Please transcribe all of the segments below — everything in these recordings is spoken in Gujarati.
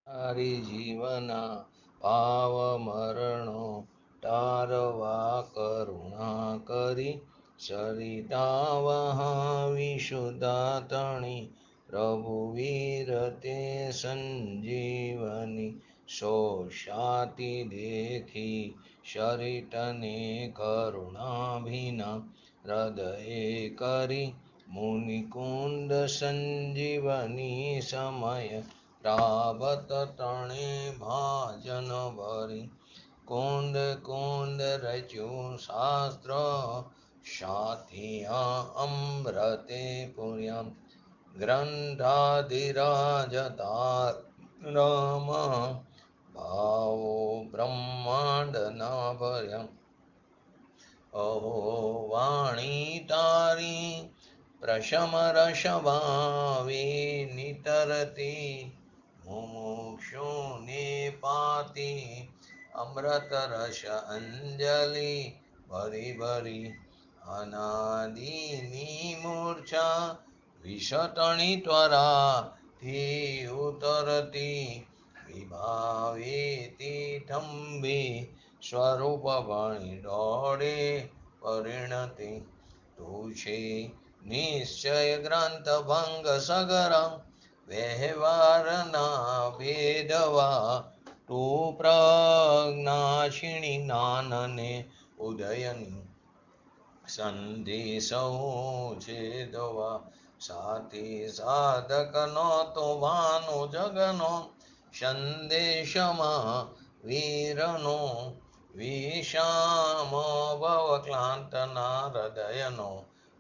તારી જીવના ભાવ મરણો તારવા કરુણા કરી સરિતા વહાવી સુધા તણી રઘુવીર તે સંજીવની શોષાતી દેખી શરિતને કરુણાભિના હૃદયે કરી મુનિકુંદ સંજીવની સમય પ્રાવત તણે ભાજન ભરી કુંદ કુંદ રચ્યું શાસ્ત્ર સાથિયા અમૃતે પુર્યમ ગ્રંથાધિરાજતા રામ ભાવો બ્રહ્માંડ ના ભર્યમ અહો વાણી તારી પ્રશમ રસ ભાવે નિતરતી મુમુક્ષુને પાતી અમૃત રસ અંજલિ ભરી ભરી અનાદિની મૂર્છા વિષતણી ત્વરા થી ઉતરતી વિભાવેતી થંભી સ્વરૂપ ભણી દોડે પરિણતિ તુષે નિશ્ચય ગ્રંથ ભંગ સગરા વ્યવહારના ભેદવા તું પ્રજ્ઞાશિણી જ્ઞાનને ઉદયની સંદેશો છેદવા સાથી સાધકનો તો ભાનો જગનો સંદેશમાં વીરનો વિષામ ભવ ક્લાંતના હૃદયનો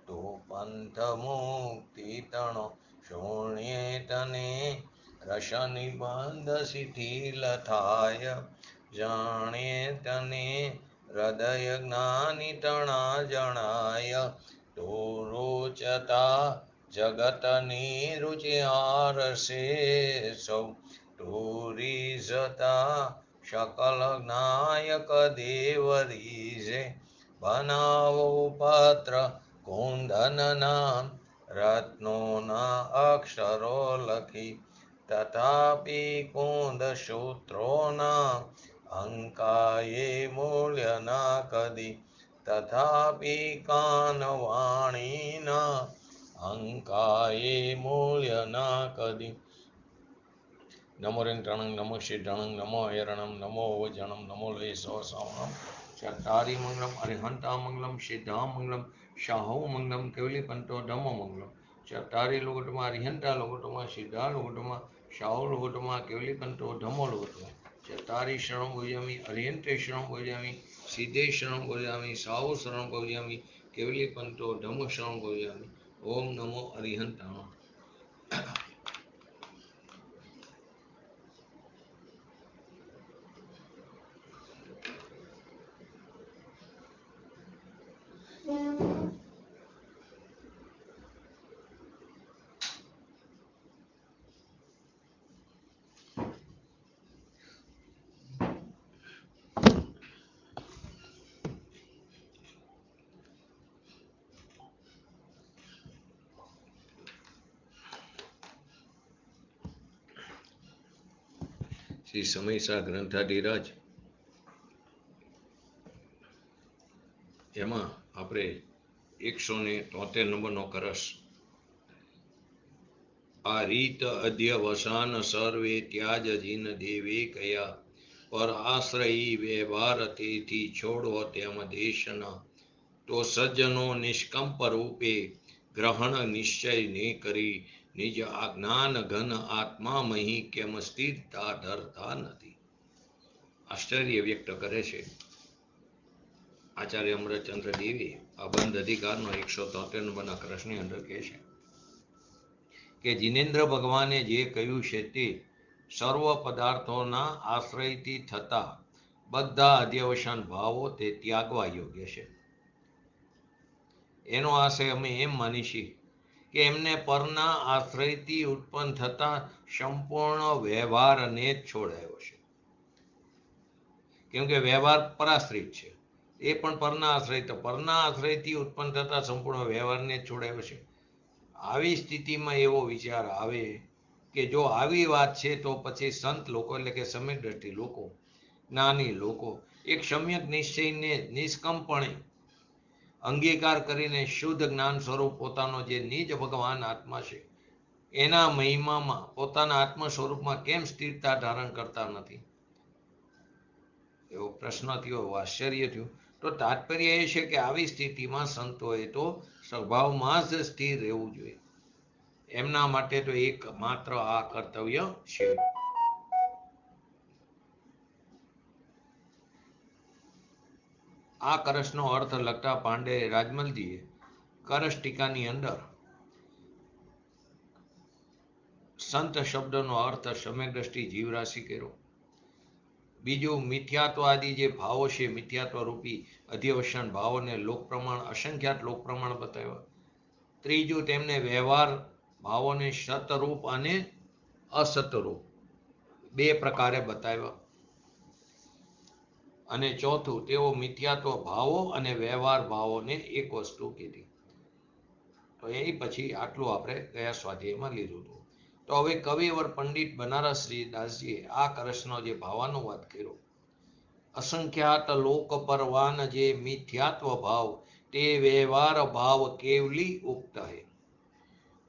તું પંથ મુક્તિ તણો શૂન્ય તને રસ નિબંધ શિથિલ થાય જાણે તને હૃદય જ્ઞાની તણા જણાય તો રોચતા જગતની રુચિ આરસે સૌ રીઝતા શકલ જ્ઞાયક દેવ રીઝે બનાવો પત્ર કુંદનના રત્નોના અક્ષરો લખી તથાપી કુંદ સૂત્રોના અંકાએ મૂલ્ય ના કદી તથાપી કાન વાણીના અંકાએ મૂલ્ય ના કદી નમો રેંગટણંગ નમો શિઢણંગ નમો હેરણમ નમો વજણમ નમો લે સવસાવણમ ચટારી મંગલમ અરિહંતા મંગલમ સિદ્ધા મંગલમ શાહો મંગલમ કેવલી પંતો ધમો મંગલમ ચટારી લોગટમાં અરિહંતા લોગટમાં સિદ્ધા લોગટમાં શાહો લોગટમાં કેવલી પંતો ધમો લોગટમાં ચટારી શરણ ભોજામી અરિહંતે શરણ ભોજામી સિદ્ધે શરણ ભોજામી શાહો શરણ ભોજામી કેવલી પંતો ધમો શરણ ભોજામી ઓમ નમો અરિહંતા શ્રી સમયસા ગ્રંથાધિરાજ એમાં આપણે 173 નંબરનો કરસ આ રીત અધ્યવસાન સર્વે ત્યાજ જીન દેવે કયા પર આશ્રયી વ્યવહાર તેથી છોડો તેમ દેશના તો સજ્જનો નિષ્કંપ રૂપે ગ્રહણ નિશ્ચય ને કરી નિજ આજ્ઞાન ઘન આત્મા મહી કેમ સ્થિરતા ધરતા નથી. આશ્ચર્ય વ્યક્ત કરે છે આચાર્ય અમરચંદ્ર દેવી અબંધ અધિકારનો 173 નંબરના કરસની અંદર કહે છે કે જિનેન્દ્ર ભગવાને જે કહ્યું છે તે સર્વ પદાર્થોના આશ્રયથી થતા બધા અધ્યવસાન ભાવો તે ત્યાગવા યોગ્ય છે. એનો આશય અમે એમ માની છીએ કે એમને પરના આશ્રયથી ઉત્પન્ન થતા સંપૂર્ણ વ્યવહારને જ છોડાયો છે, કેમ કે વ્યવહાર પરાશ્રિત છે. એ પણ પરના આશ્રયથી ઉત્પન્ન થતા સંપૂર્ણ વ્યવહારને જ છોડાયો છે. આવી સ્થિતિમાં એવો વિચાર આવે કે કે જો આવી વાત છે તો પછી સંત લોકો એટલે કે સમ્યક દ્રષ્ટિ લોકો, જ્ઞાની લોકો એક સમ્યક નિશ્ચયને નિષ્કંપણે અંગીકાર કરીને શુદ્ધ જ્ઞાન સ્વરૂપ પોતાનો જે નિજ ભગવાન આત્મા છે એના મહિમામાં પોતાના આત્મ સ્વરૂપમાં કેમ સ્થિરતા ધારણ કરતા નથી? એવો પ્રશ્ન થયો, આશ્ચર્ય થયું. તો તાત્પર્ય એ છે કે આવી સ્થિતિમાં સંતોએ તો સ્વભાવમાં જ સ્થિર રહેવું જોઈએ. એમના માટે તો એક માત્ર આ કર્તવ્ય છે. આ કરસનો અર્થ લખતા પાંડે રાજમલજીએ કરસ ટીકાની અંદર સંત શબ્દનો અર્થ સમ્યક દ્રષ્ટિ જીવરાશિ કર્યો. બીજું, મિથ્યાત્વાદી જે ભાવો છે, મિથ્યાત્વ રૂપી અધ્યવસાન ભાવોને લોક પ્રમાણ, અસંખ્યાત લોક પ્રમાણ બતાવ્યા. ત્રીજું, તેમને વ્યવહાર ભાવોને સતરૂપ અને અસતરૂપ બે પ્રકારે બતાવ્યા. અને ચોથું, તેઓ મિથ્યાત્વ ભાવો અને વ્યવહાર ભાવોને એક વસ્તુ કીધી. તો એ પછી આટલું આપણે ગયા સ્વાધ્યાયમાં લીધું હતું. તો હવે કવિવર પંડિત બનારસ દાસજીએ આ કરસનો જે ભાવાનુવાદ કર્યો, અસંખ્યાત લોક પરવાન જે મિથ્યાત્વ ભાવ તે વ્યવહાર ભાવ કેવલી ઉક્ત હૈ.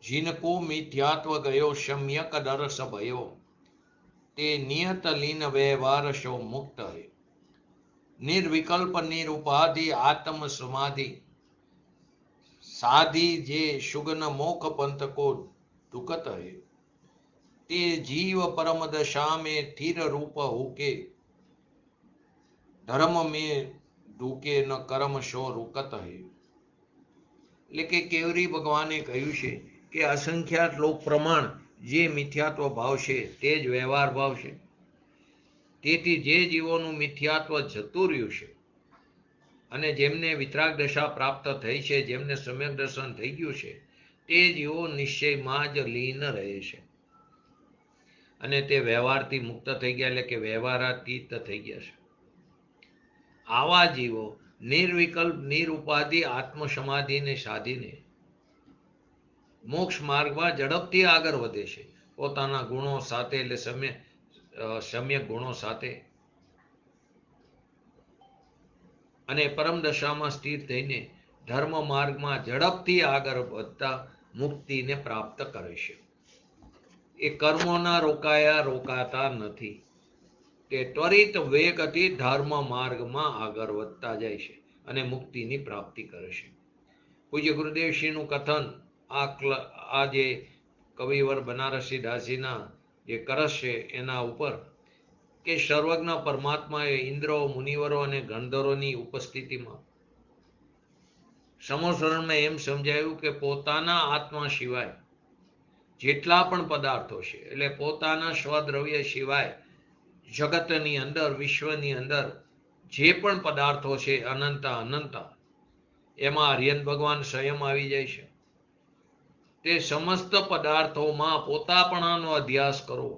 जिनको मिथ्यात्व गयो सम्यक दर्श भयो ते नियत लीन व्यवहार शो मुक्त है. निर्विकल्प निरुपाधि आत्म समाधि साधी जे सुगन मोख पंथ को दुखत है ते जीव परम दशा में थिर रूप होके धर्म में दुके न कर्म शो रुकत है. એટલે કે કેવરી ભગવાને કહ્યું છે કે અસંખ્યાત લોક પ્રમાણ જે મિથ્યાત્વ ભાવ છે તે જ વ્યવહાર ભાવ છે. તેથી જે જીવોનું મિથ્યાત્વ જતું રહ્યું છે અને જેમને વિતરાગ દશા પ્રાપ્ત થઈ છે, જેમને સમ્યક દર્શન થઈ ગયું છે, તે જીવો નિશ્ચયમાં જ લીન રહે છે અને તે વ્યવહારથી મુક્ત થઈ ગયા, એટલે કે વ્યવહારાતીત થઈ ગયા છે. આવા જીવો નિર્વિકલ્પ નિરુપાધિ આત્મ સમાધિને સાધીને મોક્ષ માર્ગમાં ઝડપથી આગળ વધે છે, પોતાના ગુણો સાથે, એટલે સમ્યક ગુણો સાથે, અને પરમ દશામાં સ્થિર થઈને ધર્મ માર્ગમાં ઝડપથી આગળ વધતા મુક્તિને પ્રાપ્ત કરે છે. એ કર્મોના રોકાતા નથી. તે ત્વરિત વેગથી ધર્મ માર્ગમાં આગળ વધતા જાય છે અને મુક્તિની પ્રાપ્તિ કરે છે. પૂજ્ય ગુરુદેવશ્રીનું કથન આ જે કવિવર બનારસી દાસીના જે કરસ છે એના ઉપર, કે સર્વજ્ઞ પરમાત્માએ ઇન્દ્રો, મુનિવરો અને ગંધર્વોની ઉપસ્થિતિમાં સમોસરણમાં એમ સમજાયું કે પોતાના આત્મા સિવાય જેટલા પણ પદાર્થો છે, એટલે પોતાના સ્વદ્રવ્ય સિવાય જગતની અંદર, વિશ્વની અંદર જે પણ પદાર્થો છે અનંત, એમાં આર્યન ભગવાન સ્વયં આવી જાય છે. તે સમસ્ત પદાર્થોમાં પોતાપણાનો અધ્યાસ કરો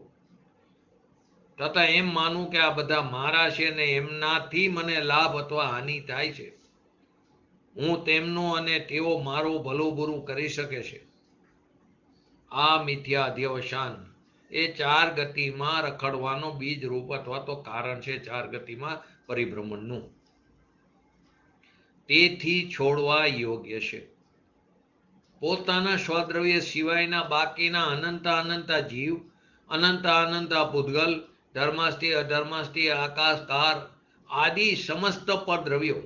તથા એમ માનું કે આ બધા મારા છે ને એમનાથી મને લાભ અથવા હાનિ થાય છે, હું તેમનું અને તેઓ મારું ભલું બુરું કરી શકે છે. આ મિથ્યા અધ્યવસાન એ ચાર ગતિમાં રખડવાનો બીજ રૂપ અથવા તો કારણ છે, ચાર ગતિમાં પરિભ્રમણનું. તેથી છોડવા યોગ્ય છે. પોતાના સ્વદ્રવ્ય સિવાયના બાકીના અનંત જીવ, અનંત પૂતગલ, ધર્માસ્તિ, અધર્માસ્તિ, આકાશકાર આદિ સમસ્ત પરદ્રવ્યો,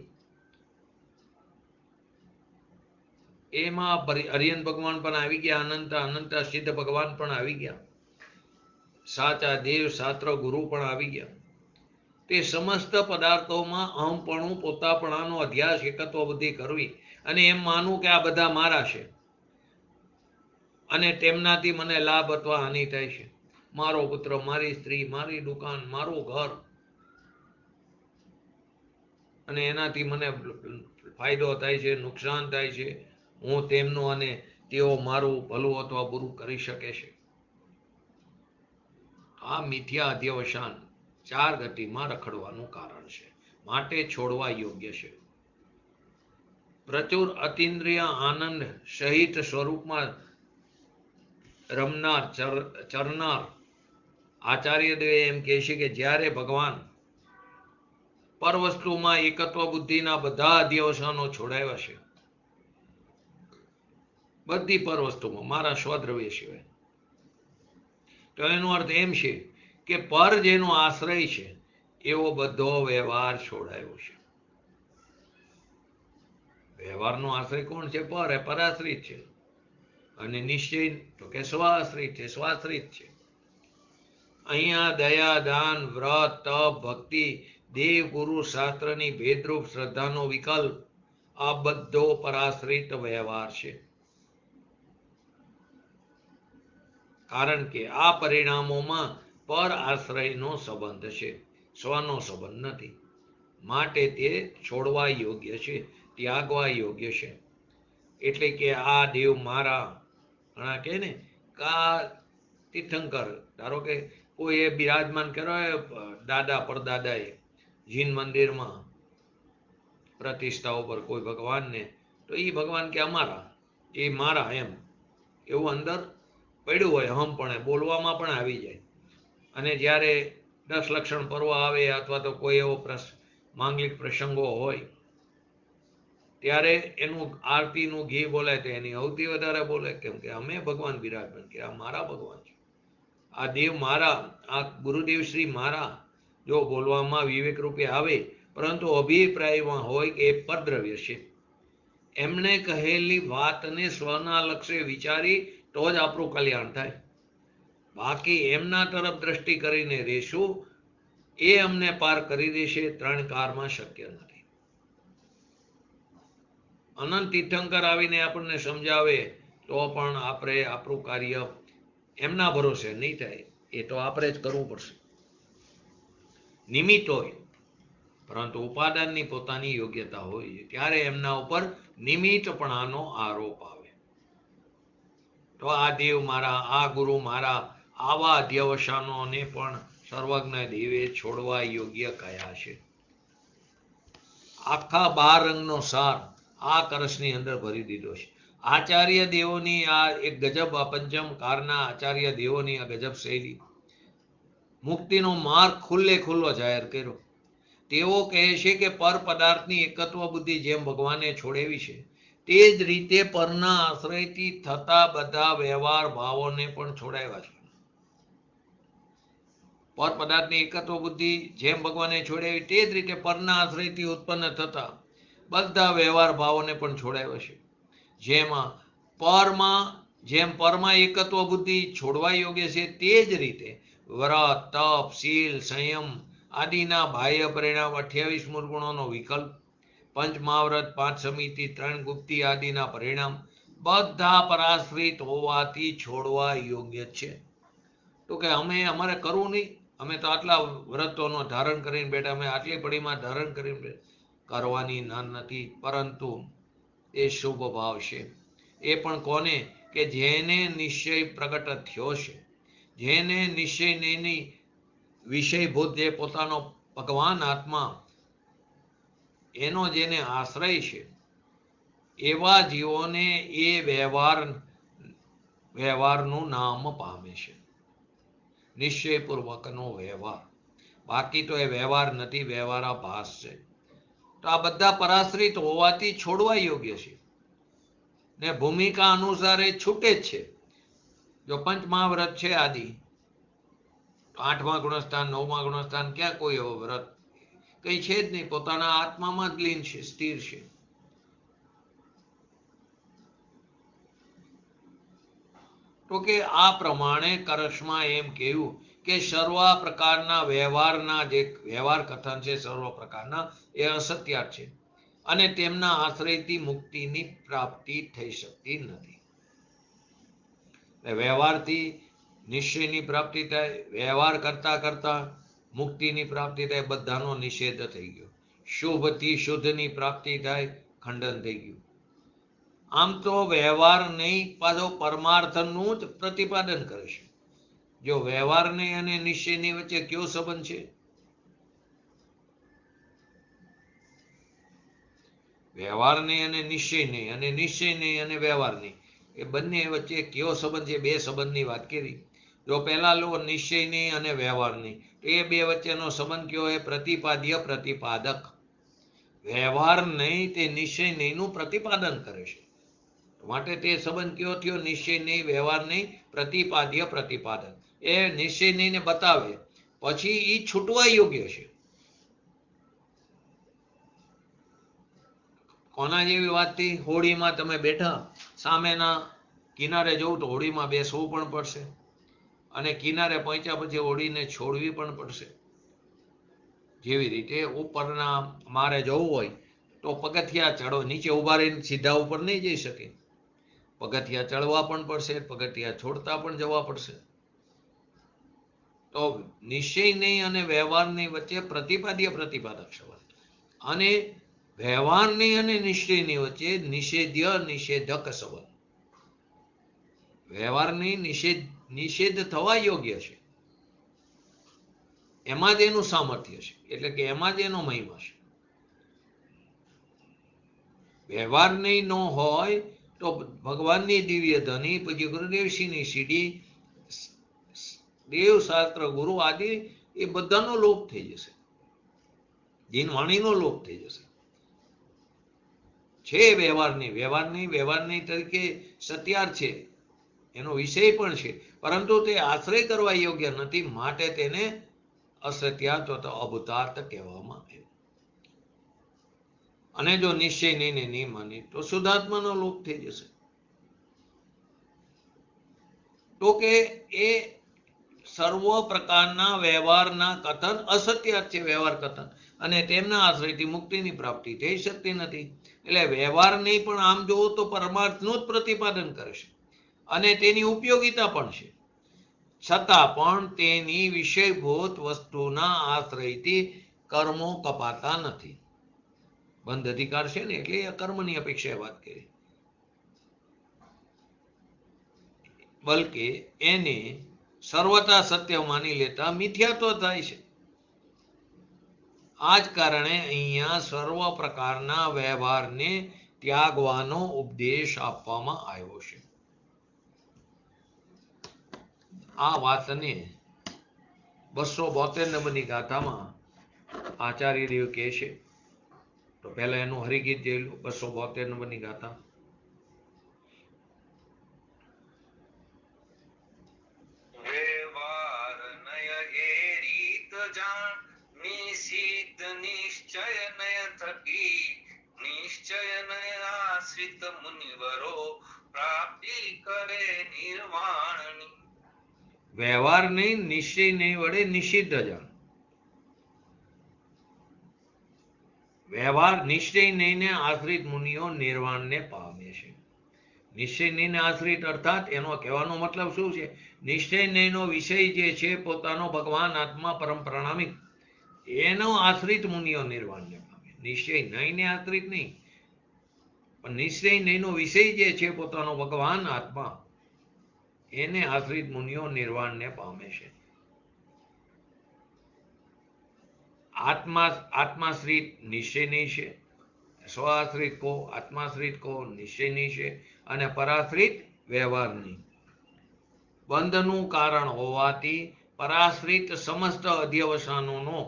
એમાં હરિયન ભગવાન પણ આવી ગયા, અનંત સિદ્ધ ભગવાન પણ આવી ગયા, સાચા દેવ શાસ્ત્ર ગુરુ પણ આવી ગયા. તે સમસ્ત પદાર્થોમાં અહમપણું, પોતાપણાનો અધ્યાસ, એકત્વ બુદ્ધિ કરવી અને એમ માનવું કે આ બધા મારા છે અને તેમનાથી મને લાભ અથવા હાનિ થાય છે. મારો પુત્ર, મારી સ્ત્રી, મારી દુકાન, મારું ઘર, અને એનાથી મને ફાયદો થાય છે, નુકસાન થાય છે, હું તેમનું અને તેઓ મારું ભલું અથવા બુરું કરી શકે છે. આ મિથ્યા અધ્યવસાન ચાર ગતિમાં રખડવાનું કારણ છે, માટે છોડવા યોગ્ય છે. પ્રચુર અતિન્દ્રિય આનંદ સહિત સ્વરૂપમાં રમનાર ચરનાર આચાર્ય દેવ એમ કહે છે કે જ્યારે ભગવાન પર વસ્તુમાં એકત્વ બુદ્ધિના બધા અધ્યવસાનો છોડાવ્યા છે, બધી પર વસ્તુમાં મારા સ્વદ્રવ્ય સિવાય, તો એનો અર્થ એમ છે કે પર જેનો આશ્રય છે એવો બધો વ્યવહાર છોડાયો છે. વ્યવહારનો આશ્રય કોણ છે? પર એ પરાશ્રિત છે. અને નિશ્ચય તો કે સ્વાશ્રિત છે, સ્વાશ્રિત છે. અહીંયા દયા, દાન, વ્રત, તપ, ભક્તિ, દેવ, ગુરુ, શાસ્ત્રની ભેદરૂપ શ્રદ્ધાનો વિકલ્પ, આ બધો પરાશ્રિત વ્યવહાર છે. કારણ કે આ પરિણામોમાં પર આશ્રયનો સંબંધ છે, સ્વનો સંબંધ નથી. માટે તે છોડવા યોગ્ય છે, ત્યાગવા યોગ્ય છે. એટલે કે આ દેવ મારા, ઘણા કહે ને કા તીર્થંકર, ધારો કે કોઈ એ બિરાજમાન કર્યો દાદા પરદાદાએ જીન મંદિરમાં પ્રતિષ્ઠા ઉપર કોઈ ભગવાનને, તો એ ભગવાન કે અમારા, એ મારા, એમ એવું અંદર પડ્યું હોય, હમ પણ બોલવામાં પણ આવી જાય. અને જ્યારે 10 લક્ષણ પર્વ આવે અથવા તો કોઈ એવો માંગલિક પ્રસંગો હોય ત્યારે એનું આરતીનું ઘી બોલાય તો એની સૌથી વધારે બોલે, કેમ કે અમે ભગવાન બિરાજમાન કે આ મારા ભગવાન છે, આ દેવ મારા, આ ગુરુદેવ શ્રી મારા. જો બોલવામાં વિવેક રૂપે આવે, પરંતુ અભિપ્રાયમાં હોય કે એ પરદ્રવ્ય છે, એમને કહેલી વાતને સ્વના લક્ષ્ય વિચારી તો જ આપણું કલ્યાણ થાય. બાકી એમના તરફ દ્રષ્ટિ કરીને રહેશું, એ અમને પાર કરી દેશે, 3 કાળમાં શક્ય નથી. અનંત તીર્થંકર આવીને આપણને સમજાવે તો પણ આપણે આપણું કાર્ય એમના ભરોસે નહીં થાય, એ તો આપણે જ કરવું પડશે. નિમિત્ત હોય, પરંતુ ઉપાદાનની પોતાની યોગ્યતા હોય છે, ત્યારે એમના ઉપર નિમિત્તપણાનો આરોપ આવે. તો આ દેવ મારા, આ ગુરુ મારા, આવા અધ્યવસાનોને પણ સર્વજ્ઞ દેવે છોડવા યોગ્ય કયા છે. આખા 12 રંગનો સાર આ કળશની અંદર ભરી દીધો છે. આચાર્ય દેવોની આ એક ગજબ, આ પંચમ કારના આચાર્ય દેવોની આ ગજબ શૈલી, મુક્તિનો માર્ગ ખુલ્લે ખુલ્લો જાહેર કર્યો. તેઓ કહે છે કે પર પદાર્થની એકત્વ બુદ્ધિ જેમ ભગવાને છોડેવી છે, તે જ રીતે પરના આશ્રયથી થતા બધા વ્યવહાર ભાવોને પણ છોડાવ્યા છે. પર પદાર્થની એકત્વ બુદ્ધિ જેમ ભગવાને છોડાવી, તે જ રીતે પરના આશ્રયથી ઉત્પન્ન થતા બધા વ્યવહાર ભાવોને પણ છોડાવ્યા છે. જેમ પરમાં એકત્વ બુદ્ધિ છોડવા યોગ્ય છે, તે જ રીતે વ્રત, તપ, શીલ, સંયમ આદિના બાહ્ય પરિણામ 28 મૂળગુણોનો વિકલ્પ, પંચમહાવ્રત, 5 સમિતિ, 3 ગુપ્તિ આદિના પરિણામ બધા પરાશ્રિત હોવાથી છોડવા યોગ્ય છે. તો કે અમારે કરવું નહીં, અમે તો આટલા વ્રતોનો ધારણ કરીને બેઠા, અમે આટલી પડીમાં ધારણ કરીને કરવાની ના નથી, પરંતુ એ શુભ ભાવ છે. એ પણ કોને? કે જેને નિશ્ચય પ્રગટ થયો છે, જેને નિશ્ચયની વિષયભૂત જે પોતાનો ભગવાન આત્મા, એનો જેને આશ્રય છે, એવા જીવોને એ વ્યવહારનું નામ પામે છે, નિશ્ચયપૂર્વકનો વ્યવહાર. બાકી તો એ વ્યવહાર નથી, વ્યવહારાભાસ છે. તો આ બધા પરાશ્રિત હોવાથી છોડવા યોગ્ય છે, ને ભૂમિકા અનુસાર એ છૂટે જ છે. જો પંચમહાવ્રત છે આદિ, 8મા ગુણસ્થાન, 9મા ગુણસ્થાન, ક્યાં કોઈ એવો વ્રત કઈ છે જ નહીં, પોતાના આત્મામાં જ લીન છે, સ્થિર છે. તો કે આ પ્રમાણે કળશમાં એમ કહ્યું કે સર્વ પ્રકારના વ્યવહારના જે વ્યવહાર કથન છે, સર્વ પ્રકારના એ અસત્ય છે, અને તેમના આશ્રયથી મુક્તિની પ્રાપ્તિ થઈ શકતી નથી. વ્યવહારથી નિશ્ચયની પ્રાપ્તિ થાય, વ્યવહાર કરતા કરતા મુક્તિની પ્રાપ્તિ થાય, બધાનો નિષેધ થઈ ગયો. શુભથી શુદ્ધની પ્રાપ્તિ થાય, ખંડન થઈ ગયું. આમ તો વ્યવહાર નહીં, પાછો પરમાર્થનું જ પ્રતિપાદન કરે છે. જો વ્યવહાર નહીં અને નિશ્ચયની વચ્ચે કયો સંબંધ છે? વ્યવહાર નહીં અને નિશ્ચય નહીં, અને નિશ્ચય નહીં અને વ્યવહાર નહીં, એ બંને વચ્ચે કયો સંબંધ છે? બે સંબંધની વાત કરી. જો પહેલા લો નિશ્ચયની અને વ્યવહારની, તો એ બે વચ્ચેનો સંબંધ કયો? એ પ્રતિપાદ્ય પ્રતિપાદક. વ્યવહાર નહીં તે નિશ્ચય નહીંનું પ્રતિપાદન કરે છે, માટે તે સંબંધ કયો થયો? નિશ્ચય નહીં વ્યવહાર નહીં પ્રતિપાદ્ય પ્રતિપાદક. એ નિશ્ચય નહીંને બતાવે પછી એ છૂટવા યોગ્ય છે. કોના જેવી વાત થઈ? હોડીમાં તમે બેઠા, સામેના કિનારે જવું તો હોડીમાં બેસવું પણ પડશે, અને કિનારે પહોંચ્યા પછી હોડીને છોડવી પણ પડશે. જેવી રીતે ઉપરના મારે જવું હોય તો પગથિયા ચડો, નીચે ઉભા રહીને સીધા ઉપર નહીં જઈ શકે, પગથિયા ચડવા પણ પડશે, પગથિયા છોડતા પણ જવા પડશે. તો નિશ્ચય નહીં અને વ્યવહારની વચ્ચે પ્રતિપાદ્ય પ્રતિપાદક સંબંધ, અને વ્યવહારની અને નિશ્ચયની વચ્ચે નિષેધ્ય નિષેધક સંબંધ. વ્યવહારની નિષેધ થવા યોગ્ય છે, એમાં જ એનું સામર્થ્ય છે, એટલે કે એમાં જ એનો મહિમા છે. વ્યવહાર નહીં ન હોય તો ભગવાનની દિવ્ય ધની, પછી ગુરુદેવસિંહની સીડી, દેવ શાસ્ત્ર ગુરુ આદિ એ બધાનો લોપ થઈ જશે, જીનવાણીનો લોપ થઈ જશે. છે વ્યવહારની તરીકે સત્યાર છે, એનો વિષય પણ છે, પરંતુ તે આશ્રય કરવા યોગ્ય નથી, માટે તેને અસત્યાર્થ અથવા અભૂતાર્થ કહેવામાં આવે. અને જો નિશ્ચય નહીં માની તો શુદ્ધાત્માનો લોપ થઈ જશે. તો કે એ સર્વ પ્રકારના વ્યવહારના કથન અસત્ય છે, વ્યવહાર કથન, અને તેમના આશ્રયથી મુક્તિની પ્રાપ્તિ થઈ શકતી નથી. એટલે વ્યવહાર નહીં પણ આમ જોવો તો પરમાર્થનું જ પ્રતિપાદન કરે છે, અને તેની ઉપયોગિતા પણ છે, છતાં પણ તેની વિષયભૂત વસ્તુના આશ્રયથી કર્મો કપાતા નથી. બંધ અધિકાર છે ને, એટલે કર્મની અપેક્ષાએ વાત કરી. બલકે એને સર્વતા સત્ય માની લેતા મિથ્યાત્વ થાય છે. આ જ કારણે અહીંયા સર્વ પ્રકારના વ્યવહારને ત્યાગવાનો ઉપદેશ આપવામાં આવ્યો છે. આ વાતને 272 નંબરની ગાથામાં આચાર્ય દેવ કહે છે. તો પહેલા એનું હરિગીત જોઈ લો, 272 નંબરની ગાથા. વ્યવહાર નય એ રીત જાણ, નિષિદ્ધ નિશ્ચય નય થકી, નિશ્ચય નય આશ્રિત મુનિવરો, પ્રાપ્તિ કરે નિર્વાણની. વ્યવહાર નહીં નિશ્ચય નહીં વડે નિષિદ્ધ જાણ. વ્યવહાર નિશ્ચય નહીંને આશ્રિત મુનિઓ નિર્વાણને પામે છે. નિશ્ચય નહીંને આશ્રિત અર્થાત એનો કહેવાનો મતલબ શું છે? નિશ્ચય નહીંનો વિષય જે છે પોતાનો ભગવાન આત્મા પરમ પ્રણામિક, એનો આશ્રિત મુનિઓ નિર્વાણને પામે. નિશ્ચય નહીંને આશ્રિત નહીં, પણ નિશ્ચય નહીંનો વિષય જે છે પોતાનો ભગવાન આત્મા, એને આશ્રિત મુનિઓ નિર્વાણને પામે છે. આત્માશ્રિત નિશ્ચયની છે, સ્વાશ્રિત કો આત્માશ્રિત કો નિશ્ચયની છે, અને પરાશ્રિત વ્યવહારની. બંધનું કારણ હોવાથી પરાશ્રિત સમસ્ત અધ્યવસાનોનો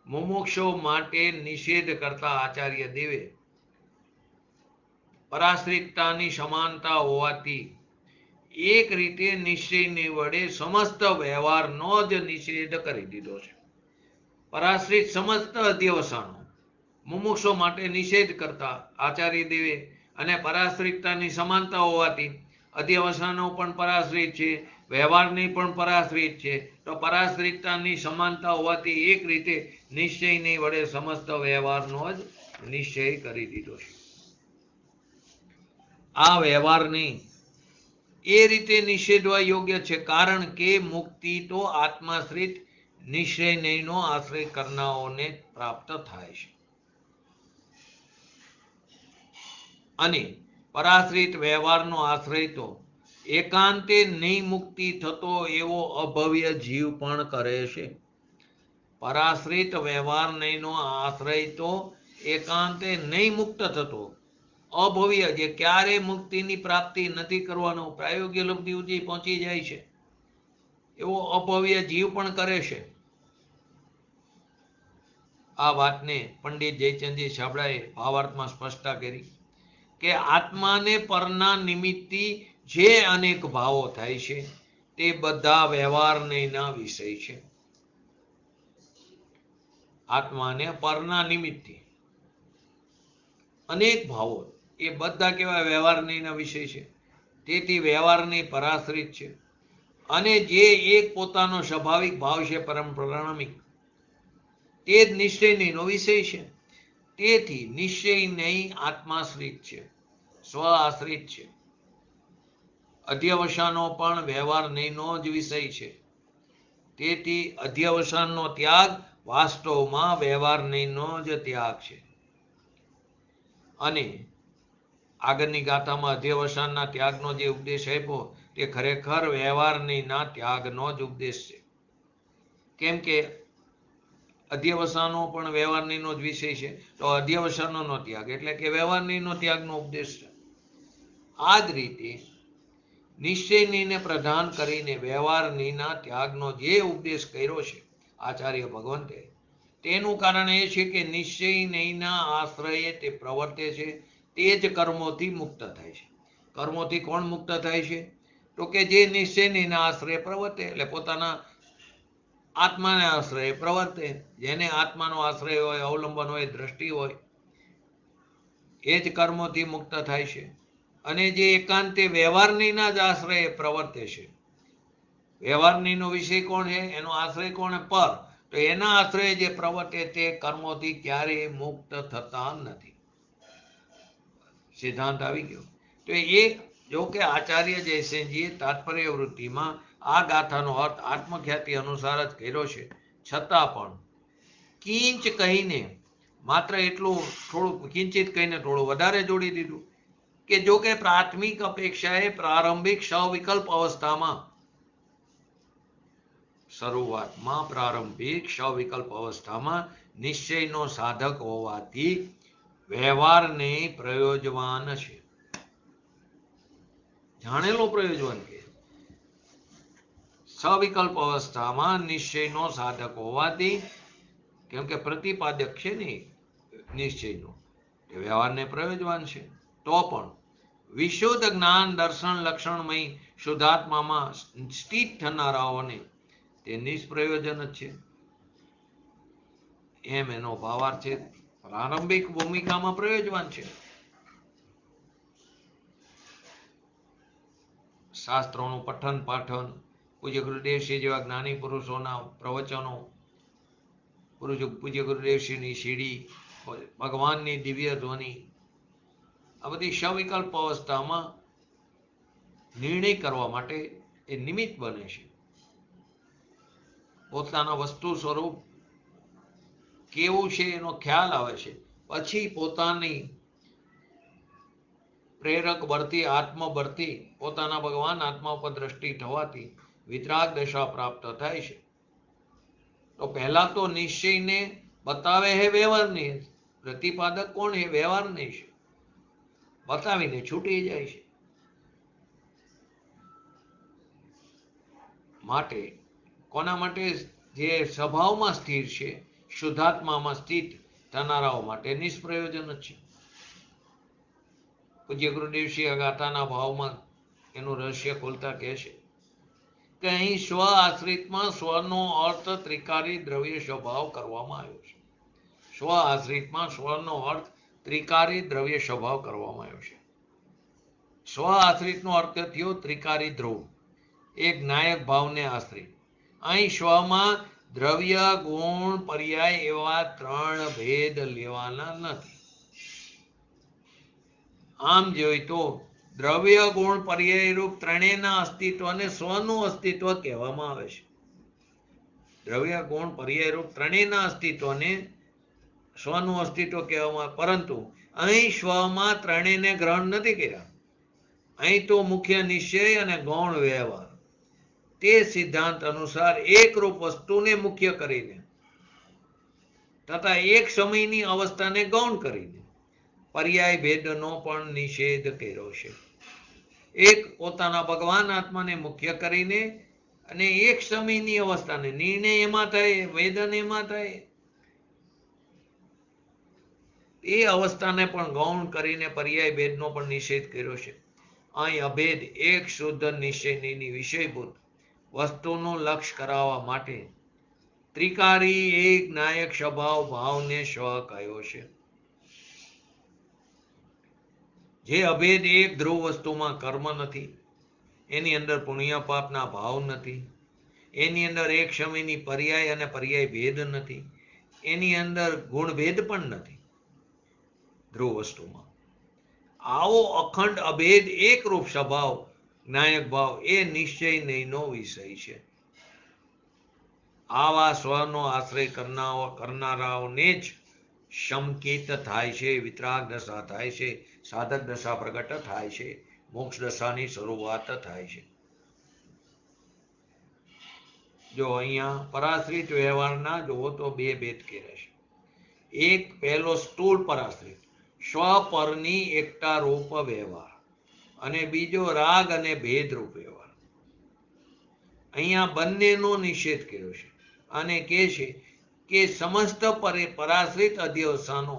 મુમુક્ષો માટે નિષેધ કરતા આચાર્ય દેવે પરાશ્રિતતાની સમાનતા હોવાથી એક રીતે નિશ્ચયની વડે સમસ્ત વ્યવહારનો જ નિષેધ કરી દીધો છે. પરાશ્રિત સમસ્ત અધ્યવસાનો મુમુક્ષો માટે નિષેધ કરતા આચાર્ય દેવે, અને પરાશ્રિતતાની સમાનતા હોવાથી અધ્યવસાનો પણ પરાશ્રિત છે, વ્યવહારની પણ પરાશ્રિત છે, તો પરાશ્રિતતાની સમાનતા હોવાથી એક રીતે નિશ્ચયની વડે સમસ્ત વ્યવહારનો જ નિશ્ચય કરી દીધો છે. આ વ્યવહારની એ રીતે નિષેધવા યોગ્ય છે, કારણ કે મુક્તિ તો આત્માશ્રિત નિશ્ચય નહીંનો આશ્રય કરનારાઓને પ્રાપ્ત થાય છે, અને પરાશ્રિત વ્યવહારનો આશ્રય તો એકાંતે નહીં મુક્તિ થતો એવો અભવ્ય જીવ પણ કરે છે. પરાશ્રિત વ્યવહાર નહીંનો આશ્રય તો એકાંતે નહીં મુક્ત થતો અભવ્ય જે ક્યારે મુક્તિની પ્રાપ્તિ નથી કરવાનો, પ્રાયોગિક લબ્ધિ સુધી પહોંચી જાય છે એવો અભવ્ય જીવ પણ કરે છે. આ વાતને પંડિત જયચંદજી છાબડાએ ભાવાર્થમાં સ્પષ્ટતા કરી કે આત્માને પરના નિમિત્તથી જે અનેક ભાવો થાય છે તે બધા વ્યવહારના વિષય છે. આત્માને પરના નિમિત્તથી અનેક ભાવો એ બધા કેવા વ્યવહારના વિષય છે, તેથી વ્યવહારની પરાશ્રિત છે. અને જે એક પોતાનો સ્વાભાવિક ભાવ છે પરમ પ્રારંભિક, તે જ નિશ્ચયનો વિષય છે. તેથી નિશ્ચય નહીં આત્માશ્રિત છે, સ્વ આશ્રિત છે. અધ્યવસાનો પણ વ્યવહાર નહીંનો જ વિષય છે. તેથી અધ્યવસાનનો ત્યાગ વાસ્તવમાં વ્યવહાર નહીંનો જ ત્યાગ છે. અને આગળની ગાથામાં અધ્યવસાનના ત્યાગનો જે ઉપદેશ આપ્યો તે ખરેખર વ્યવહાર નહીંના ત્યાગનો જ ઉપદેશ છે. કેમ કે અધ્યવસાનો પણ વ્યવહાર નહીંનો જ વિષય છે, તો અધ્યવસાનોનો ત્યાગ એટલે કે વ્યવહાર નહીંનો ત્યાગનો ઉપદેશ છે. આ જ રીતે નિશ્ચય નહીંને પ્રધાન કરીને વ્યવહાર નહીંના ત્યાગનો જે ઉપદેશ કર્યો છે આચાર્ય ભગવંતે, તેનું કારણ એ છે કે નિશ્ચય નહીંના આશ્રયે તે પ્રવર્તે છે, તે જ કર્મોથી મુક્ત થાય છે. કર્મોથી કોણ મુક્ત થાય છે? તો કે જે નિશ્ચય નહીંના આશ્રય પ્રવર્તે, એટલે પોતાના આત્માને આશ્રય પ્રવર્તે. જેને આત્માનો આશ્રય હોય, અવલંબન હોય, દ્રષ્ટિ હોય, એ જ કર્મોથી મુક્ત થાય છે. અને જે એકાંતે વ્યવહારનીના જ આશ્રય પ્રવર્તે છે, વ્યવહારનીનો વિષય કોણ છે, એનો આશ્રય કોણ છે? પર. તો એના આશ્રય જે પ્રવર્તે તે કર્મોથી ક્યારેય મુક્ત થતા નથી. સિદ્ધાંત આવી ગયો. તો એ જો કે આચાર્ય જયસેનજીએ તાત્પર્ય વૃત્તિમાં આ ગાથાનો અર્થ આત્મખ્યાતિ અનુસાર જ કર્યો છે, છતાં પણ કિંચ કહીને માત્ર એટલું થોડું કિંચિત કહીને થોડું વધારે જોડી દીધું કે જો કે પ્રાથમિક અપેક્ષાએ પ્રારંભિક સવિકલ્પ અવસ્થામાં, શરૂઆતમાં પ્રારંભિક સવિકલ્પ અવસ્થામાં નિશ્ચયનો સાધક હોવાથી વ્યવહારને પ્રયોજવાન છે. જાણેલો પ્રયોજવાન કે સવિકલ્પ અવસ્થામાં નિશ્ચયનો સાધક હોવાથી, કેમ કે પ્રતિપાદક છે ને નિશ્ચયનો, તે વ્યવહારને પ્રયોજવાન છે. તો પણ વિશુદ્ધ જ્ઞાન દર્શન લક્ષણમય શુદ્ધાત્મામાં સ્થિત થનારાઓને તે નિષ્પ્રયોજન જ છે. એમ એનો ભાવાર્થ છે. પ્રારંભિક ભૂમિકામાં પ્રયોજવાન છે. શાસ્ત્રોનું પઠન પાઠન, પૂજ્ય ગુરુદેવશ્રી જેવા જ્ઞાની પુરુષોના પ્રવચનો, પૂજ્ય ગુરુદેવશ્રીની સીડી, ભગવાનની દિવ્ય ધ્વનિ, આ બધી સવિકલ્પ અવસ્થામાં નિર્ણય કરવા માટે એ નિમિત્ત બને છે. પોતાના વસ્તુ સ્વરૂપ કેવું છે એનો ખ્યાલ આવે છે. પછી પોતાની પ્રેરક બળથી, આત્મબળથી પોતાના ભગવાન આત્મા ઉપર દ્રષ્ટિ થવાથી વિતરાગ દશા પ્રાપ્ત થાય છે. તો પહેલા તો નિશ્ચયને બતાવે છે વ્યવહારની, પ્રતિપાદક કોણ છે? વ્યવહારની છે. બતાવીને છૂટી જાય છે. માટે કોના માટે? જે સ્વભાવમાં સ્થિર છે, શુદ્ધાત્મામાં સ્થિત થનારાઓ માટે નિષ્પ્રયોજન જ છે. પૂજ્ય ગુરુદેવશ્રી આ ગાથાના ભાવમાં એનું રહસ્ય ખોલતા કહે છે કે અહીં સ્વ આશ્રિતમાં સ્વનો અર્થ ત્રિકારી દ્રવ્ય સ્વભાવ કરવામાં આવ્યો છે. સ્વ આશ્રિતમાં સ્વનો અર્થ ત્રિકારી દ્રવ્ય સ્વભાવ કરવામાં આવ્યો છે. સ્વ આશ્રિતનો અર્થ થયો ત્રિકારી ધ્રુવ, એક નાયક ભાવને આશ્રિત. અહીં સ્વમાં દ્રવ્ય, ગુણ, પર્યાય એવા ત્રણ ભેદ લેવાના નથી. આમ જોઈ તો દ્રવ્ય, ગુણ, પર્યાય રૂપ ત્રણેયના અસ્તિત્વને સ્વનું અસ્તિત્વ કહેવામાં આવે છે. દ્રવ્ય, ગુણ, પર્યાય રૂપ ત્રણેયના અસ્તિત્વને સ્વનું અસ્તિત્વ કહેવામાં, પરંતુ અહીં સ્વમાં ત્રણેયને ગ્રહણ નથી કર્યા. અહીં તો મુખ્ય નિશ્ચય અને ગૌણ વ્યવહાર, તે સિદ્ધાંત અનુસાર એકરૂપ વસ્તુને મુખ્ય કરીને તથા એક સમયની અવસ્થાને ગૌણ કરીને પર્યાય ભેદનો પણ નિષેધ કર્યો છે. એક પોતાના ભગવાન આત્માને મુખ્ય કરીને અને એક સમયની અવસ્થાને નિર્ણય એમાં થાય, વેદન એમાં થાય, એ અવસ્થાને પણ ગૌણ કરીને પર્યાય ભેદનો પણ નિષેધ કર્યો છે. અહીં અભેદ એક શુદ્ધ નિશ્ચયની વિષયભૂત વસ્તુનું લક્ષ્ય કરાવવા માટે ત્રિકારી એક નાયક સ્વભાવ ભાવને સ્વ કહ્યો છે. જે અભેદ એક ધ્રુવ વસ્તુમાં કર્મ નથી, એની અંદર પુણ્ય પાપના ભાવ નથી, એની અંદર એક સમયની પર્યાય અને પર્યાય ભેદ નથી, એની અંદર ગુણભેદ પણ નથી ધ્રુવ વસ્તુમાં. આવો અખંડ અભેદ એકરૂપ સ્વભાવ નાયક ભાવ એ નિશ્ચય નહીંનો વિષય છે. આવા સ્વનો આશ્રય કરનારાઓને જ શમકિત થાય છે, વિતરાગ દશા થાય છે, સાધક દશા પ્રગટ થાય છે, મોક્ષ દશાની શરૂઆત થાય છે. જો અહીંયા પરાશ્રિત વ્યવહારના જોવો તો બે ભેદ કર્યા છે. એક પહેલો સ્થૂળ પરાશ્રિત સ્વપરની એકતા રૂપ વ્યવહાર અને બીજો રાગ અને ભેદ રૂપ વ્યવહાર. અહીંયા બંનેનો નિષેધ કર્યો છે અને કહે છે કે સમસ્ત પરાશ્રિત અધ્યવસાનો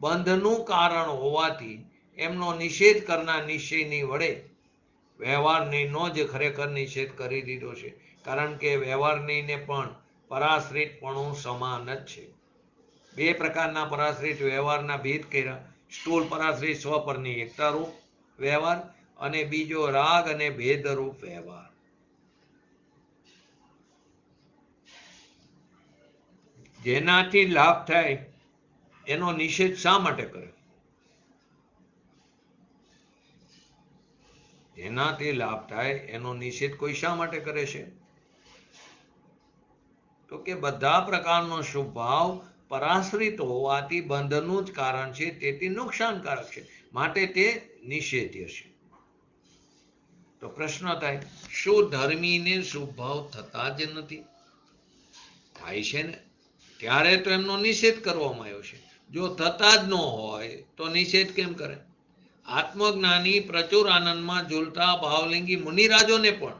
બંધનું કારણ હોવાથી એમનો નિષેધ કરનાર નિશ્ચયની વડે વ્યવહારનીનો જ ખરેખર નિષેધ કરી દીધો છે. કારણ કે વ્યવહારનીને પણ પરાશ્રિતપણું સમાન જ છે. બે પ્રકારના પરાશ્રિત વ્યવહારના ભેદ કર્યા. સ્થૂળ પરાશ્રિત સ્વપરની એકતા રૂપ વ્યવહાર અને બીજો રાગ અને ભેદ રૂપ વ્યવહાર. જેનાથી લાભ થાય એનો નિષેધ શા માટે કરે? જેનાથી લાભ થાય એનો નિષેધ કોઈ શા માટે કરે છે? તો કે બધા પ્રકારનો શુભ ભાવ પરાશ્રિત હોવાથી બંધનું જ કારણ છે, તેથી નુકસાનકારક છે, માટે તે નિષેધ્ય છે. તો પ્રશ્ન થાય, શું ધર્મીને શુભ ભાવ થતા જ નથી? થાય છે ને, ત્યારે તો એમનો નિષેધ કરવામાં આવ્યો છે. જો થતા જ ન હોય તો નિષેધ કેમ કરે? આત્મજ્ઞાની પ્રચુર આનંદમાં ઝૂલતા ભાવલિંગી મુનિરાજોને પણ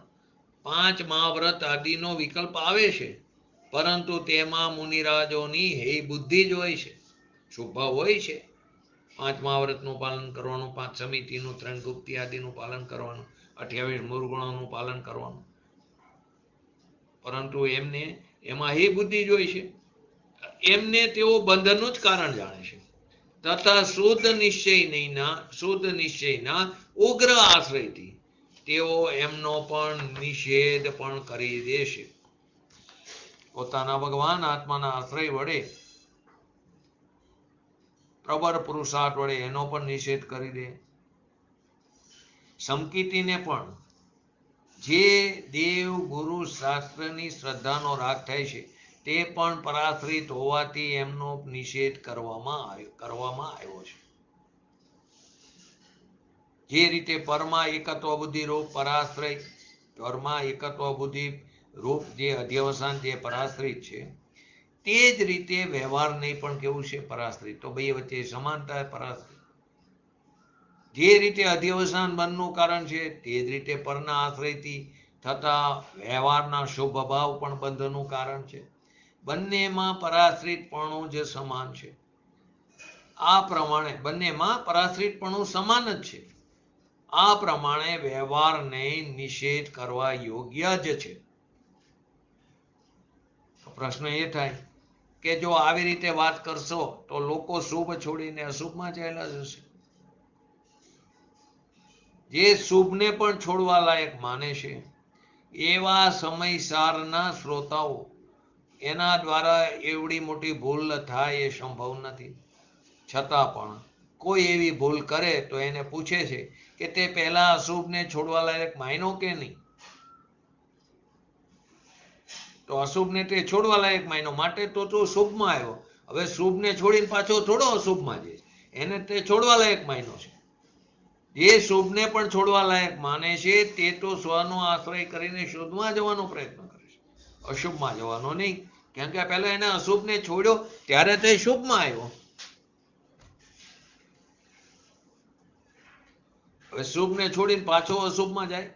5 મહાવ્રત આદિનો વિકલ્પ આવે છે, પરંતુ તેમાં મુનિરાજોની હે બુદ્ધિ જ હોય છે, શુભ ભાવ હોય છે. 5 મહાવ્રતનું પાલન કરવાનું, 5 સમિતિનું, 3 ગુપ્તી આદિનું પાલન કરવાનું, 28 મૂળગુણોનું પાલન કરવાનું, પરંતુ એમને એમાં હે બુદ્ધિ જ હોય છે. એમને તેઓ બંધનનું જ કારણ જાણે છે. તથા શુદ્ધ નિશ્ચયના ઉગ્ર આશ્રયથી તેઓ એમનો પણ નિષેધ પણ કરી દેશે. પોતાના ભગવાન આત્માના આશ્રય વડે, પ્રબળ પુરુષાર્થ વડે એનો પણ નિષેધ કરી દે. સમકિતીને પણ જે દેવ ગુરુ શાસ્ત્રની શ્રદ્ધાનો રાગ થાય છે તે પણ પરાશ્રિત હોવાથી એમનો નિષેધ કરવામાં આવ્યો છે. જે રીતે પરમાં એકત્વ બુદ્ધિ રૂપ પરાશ્રય, પરમાં એકત્વ બુદ્ધિ રૂપ જે અધ્યવસાન જે પરાશ્રિત છે, તે જ રીતે વ્યવહાર નહીં પણ કેવું છે? પરાશ્રિત. તો બે વચ્ચે સમાનતા પરાશ્રિત. જે રીતે અધ્યવસાન બંધનું કારણ છે, તે જ રીતે પરના આશ્રયથી થતા વ્યવહારના શુભ ભાવ પણ બંધનું કારણ છે. બંનેમાં પરાશ્રિતપણું જ સમાન છે. આ પ્રમાણે બંનેમાં પરાશ્રિતપણું સમાન જ છે. આ પ્રમાણે વ્યવહારને નિષેધ કરવા યોગ્ય જ છે. તો પ્રશ્ન એ થાય કે જો આવી રીતે વાત કરશો તો લોકો શુભ છોડીને અશુભમાં ચાલ્યા જશે. જે શુભને પણ છોડવા લાયક માને છે એવા સમયસારના શ્રોતાઓ એના દ્વારા એવડી મોટી ભૂલ થાય એ સંભવ નથી. છતાં પણ કોઈ એવી ભૂલ કરે તો એને પૂછે છે કે તે પહેલા અશુભને છોડવા લાયક માન્યો કે નહીં? તો અશુભને તે છોડવા લાયક માન્યો, માટે તો તું શુભમાં આવ્યો. હવે શુભને છોડીને પાછો થોડો અશુભમાં જાય, એને તે છોડવા લાયક માન્યો છે. જે શુભને પણ છોડવા લાયક માને છે તે તો સ્વનો આશ્રય કરીને શુદ્ધમાં જવાનો પ્રયત્ન કરે છે, અશુભમાં જવાનો નહીં. કેમ કે પહેલા એને અશુભને છોડ્યો ત્યારે તે શુભમાં આવ્યો. હવે શુભને છોડીને પાછો અશુભમાં જાય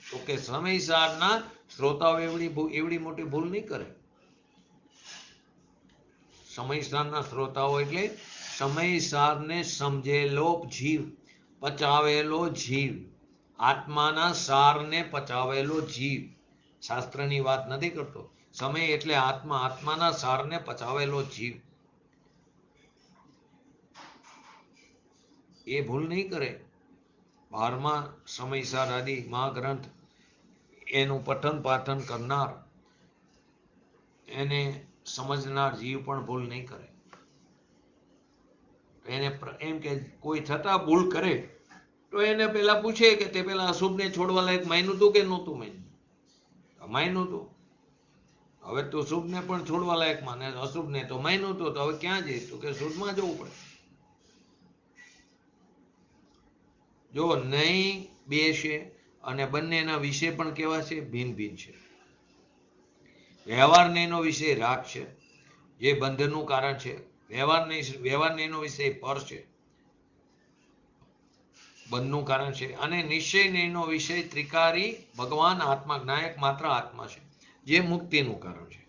તો કે સમયસારના શ્રોતાઓ એવડી મોટી ભૂલ નહીં કરે. સમયસારના શ્રોતાઓ એટલે સમયસારને સમજેલો જીવ, પચાવેલો જીવ, આત્માના સારને પચાવેલો જીવ. શાસ્ત્રની વાત નથી કરતો. સમય એટલે આત્માના સારને પચાવેલો જીવ. એ ભૂલ નહીં કરે. 12મા સમયસાર આદિ મહાગ્રંથ એનું પઠન પાઠન કરનાર, એને સમજનાર જીવ પણ ભૂલ નહીં કરે. એને એમ કે કોઈ છતાં ભૂલ કરે તો એને પેલા પૂછે કે તે પેલા અશુભને છોડવા લાયક માન્યું તું કે નહોતું માન્યું? માન્યું તું. હવે તું શુભને પણ છોડવા લાયક માને, અશુભને તો માન્યું તું, તો હવે ક્યાં જઈશ? તો કે શુભમાં જવું પડે. જો નહીં બે છે અને બંનેના વિષય પણ કેવા છે? ભિન્ન ભિન્ન છે. વ્યવહાર નહીંનો વિષય રાગ છે, જે બંધનનું કારણ છે. વ્યવહાર નહીંનો વિષય પર છે, બંધનું કારણ છે. અને નિશ્ચય નહીંનો વિષય ત્રિકારી ભગવાન આત્મા, જ્ઞાયક માત્ર આત્મા છે, જે મુક્તિનું કારણ છે.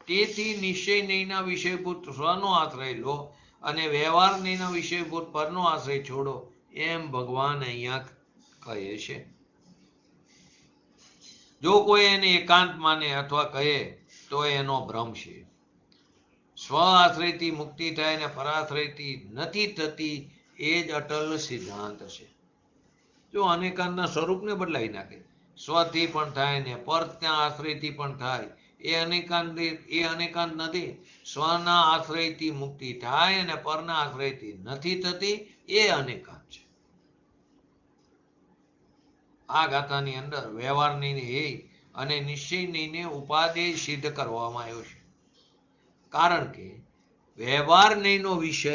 તેથી નિશ્ચય નહીંના વિષયભૂત સ્વનો આશ્રય લો અને વ્યવહાર નહીંના વિષયભૂત પરનો આશ્રય છોડો, એમ ભગવાન અહીંયા કહે છે. જો કોઈ એને એકાંત માને અથવા કહે તો એનો ભ્રમ છે. સ્વ આશ્રયથી મુક્તિ થાય ને પરાશ્રયથી નથી થતી, એ જ અટલ સિદ્ધાંત છે. જો અનેકાંતના સ્વરૂપને બદલાવી નાખે, સ્વથી પણ થાય ને પરના આશ્રયથી પણ થાય, એ અનેકાંત નથી. સ્વના આશ્રયથી મુક્તિ થાય અને પરના આશ્રયથી નથી થતી, એ અનેકાંત છે. આ ગાથાની અંદર વ્યવહાર નહીં અને નિશ્ચય નહીં ઉપાદેય સિદ્ધ કરવામાં આવ્યો છે. કારણ કે વ્યવહાર નહીંનો વિષય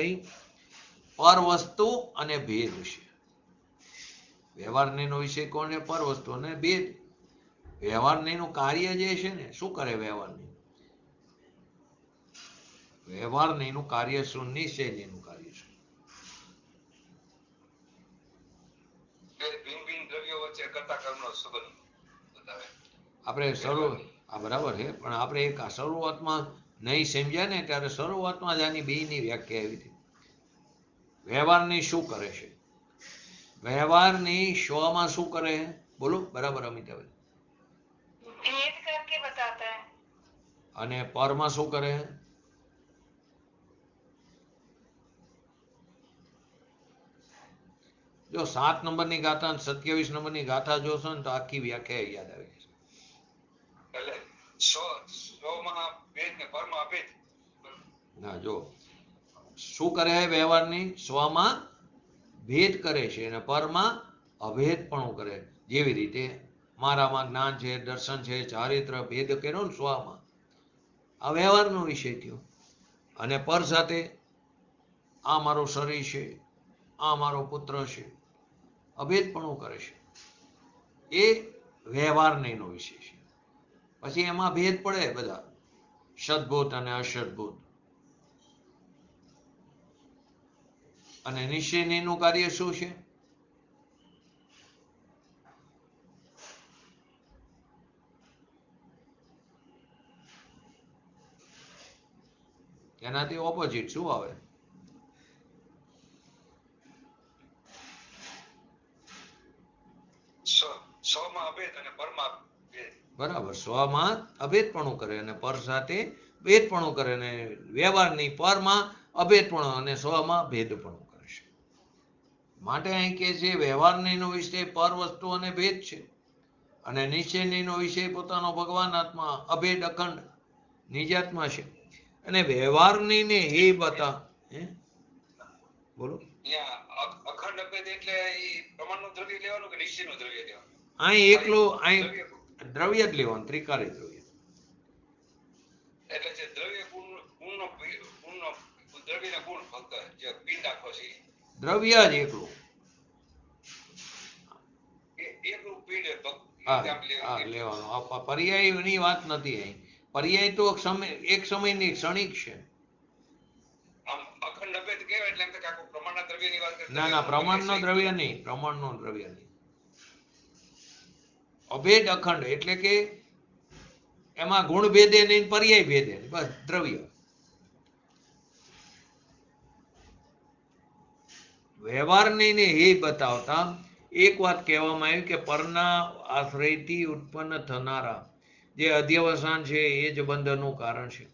પર વસ્તુ અને ભેદ છે. વ્યવહાર નહીંનો વિષય કોણ છે? પર વસ્તુ અને ભેદ. વ્યવહાર નહીંનું કાર્ય જે છે ને, શું કરે વ્યવહાર નહીં? વ્યવહાર નહીંનું કાર્ય શું? નિશ્ચય નહીંનું કાર્ય શું? આપણે બરાબર છે, પણ આપણે એક શરૂઆતમાં નહીં સમજ્યા ને, ત્યારે શરૂઆતમાં જ આની બેયની વ્યાખ્યા આવી હતી. વ્યવહારની શું કરે છે? વ્યવહારની સ્વમાં શું કરે? બોલો બરાબર અમિતાભ. भेद करके बताता है. અને પરમાં શું કરે? જો 7 નંબરની ગાથા અને 27 નંબરની ગાથા જોશો ને તો આખી વ્યાખ્યા યાદ આવી જશે. ના, જો શું કરે? વ્યવહારની સ્વમાં ભેદ કરે છે અને પરમાં અભેદપણું કરે. જેવી રીતે મારામાં જ્ઞાન છે, દર્શન છે, ચારિત્ર ભેદ કર્યો ને સ્વમાં, આ વ્યવહારનો વિષય થયો. અને પર સાથે આ મારો શરીર છે, આ મારો પુત્ર છે, અભેદપણું કરે છે, એ વ્યવહાર નહીંનો વિષય છે. પછી એમાં ભેદ પડે બધા, સદભૂત અને અસદભૂત. અને નિશ્ચય નહીંનું કાર્ય શું છે? એનાથી ઓપોઝિટ શું આવે? બરાબર, સ્વમાં અભેદપણું કરે અને પર સાથે ભેદપણું કરે, અને વ્યવહારની પરમાં અભેદપણું અને સ્વમાં ભેદપણું કરે છે. માટે અહીં કે છે વ્યવહાર નહીંનો વિષય પર વસ્તુ અને ભેદ છે, અને નિશ્ચય નહીંનો વિષય પોતાનો ભગવાન આત્મા અભેદ અખંડ નિજાત્મા છે. અને વ્યવહાર નહીં ને એ બતા બોલો અખંડ અભેદ એટલે પ્રમાણનું દ્રવ્ય લેવાનું કે નિશ્ચયનું દ્રવ્ય લેવાનું? અહીં એકલું અહીં દ્રવ્ય જ લેવાનું, ત્રિકારી દ્રવ્ય. એટલે જે દ્રવ્ય ગુણનો દ્રવ્યના ગુણ ફક્ત જે પિંડ આખો છે, દ્રવ્ય જ એકલું. એકલું પિંડ લેવાનું. પર્યાયની વાત નથી અહીં. પર્યાય તો એક સમયની ક્ષણિક છે. આમ અખંડ અભેદ કહેવાય એટલે એમ કે આખું પ્રમાણના દ્રવ્ય દ્રવ્યની વાત કરતા ના પ્રમાણનો દ્રવ્ય નહીં, પ્રમાણનો દ્રવ્ય નહીં. અભેદ અખંડ એટલે કે એમાં ગુણ ભેદે નહીં, પર્યાય ભેદે નહીં, બસ દ્રવ્ય. વ્યવહારની ને એ બતાવતા એક વાત કહેવામાં આવી કે પરના આશ્રયથી ઉત્પન્ન થનારા જે અધ્યવસાન છે એ જ બંધનનું કારણ છે.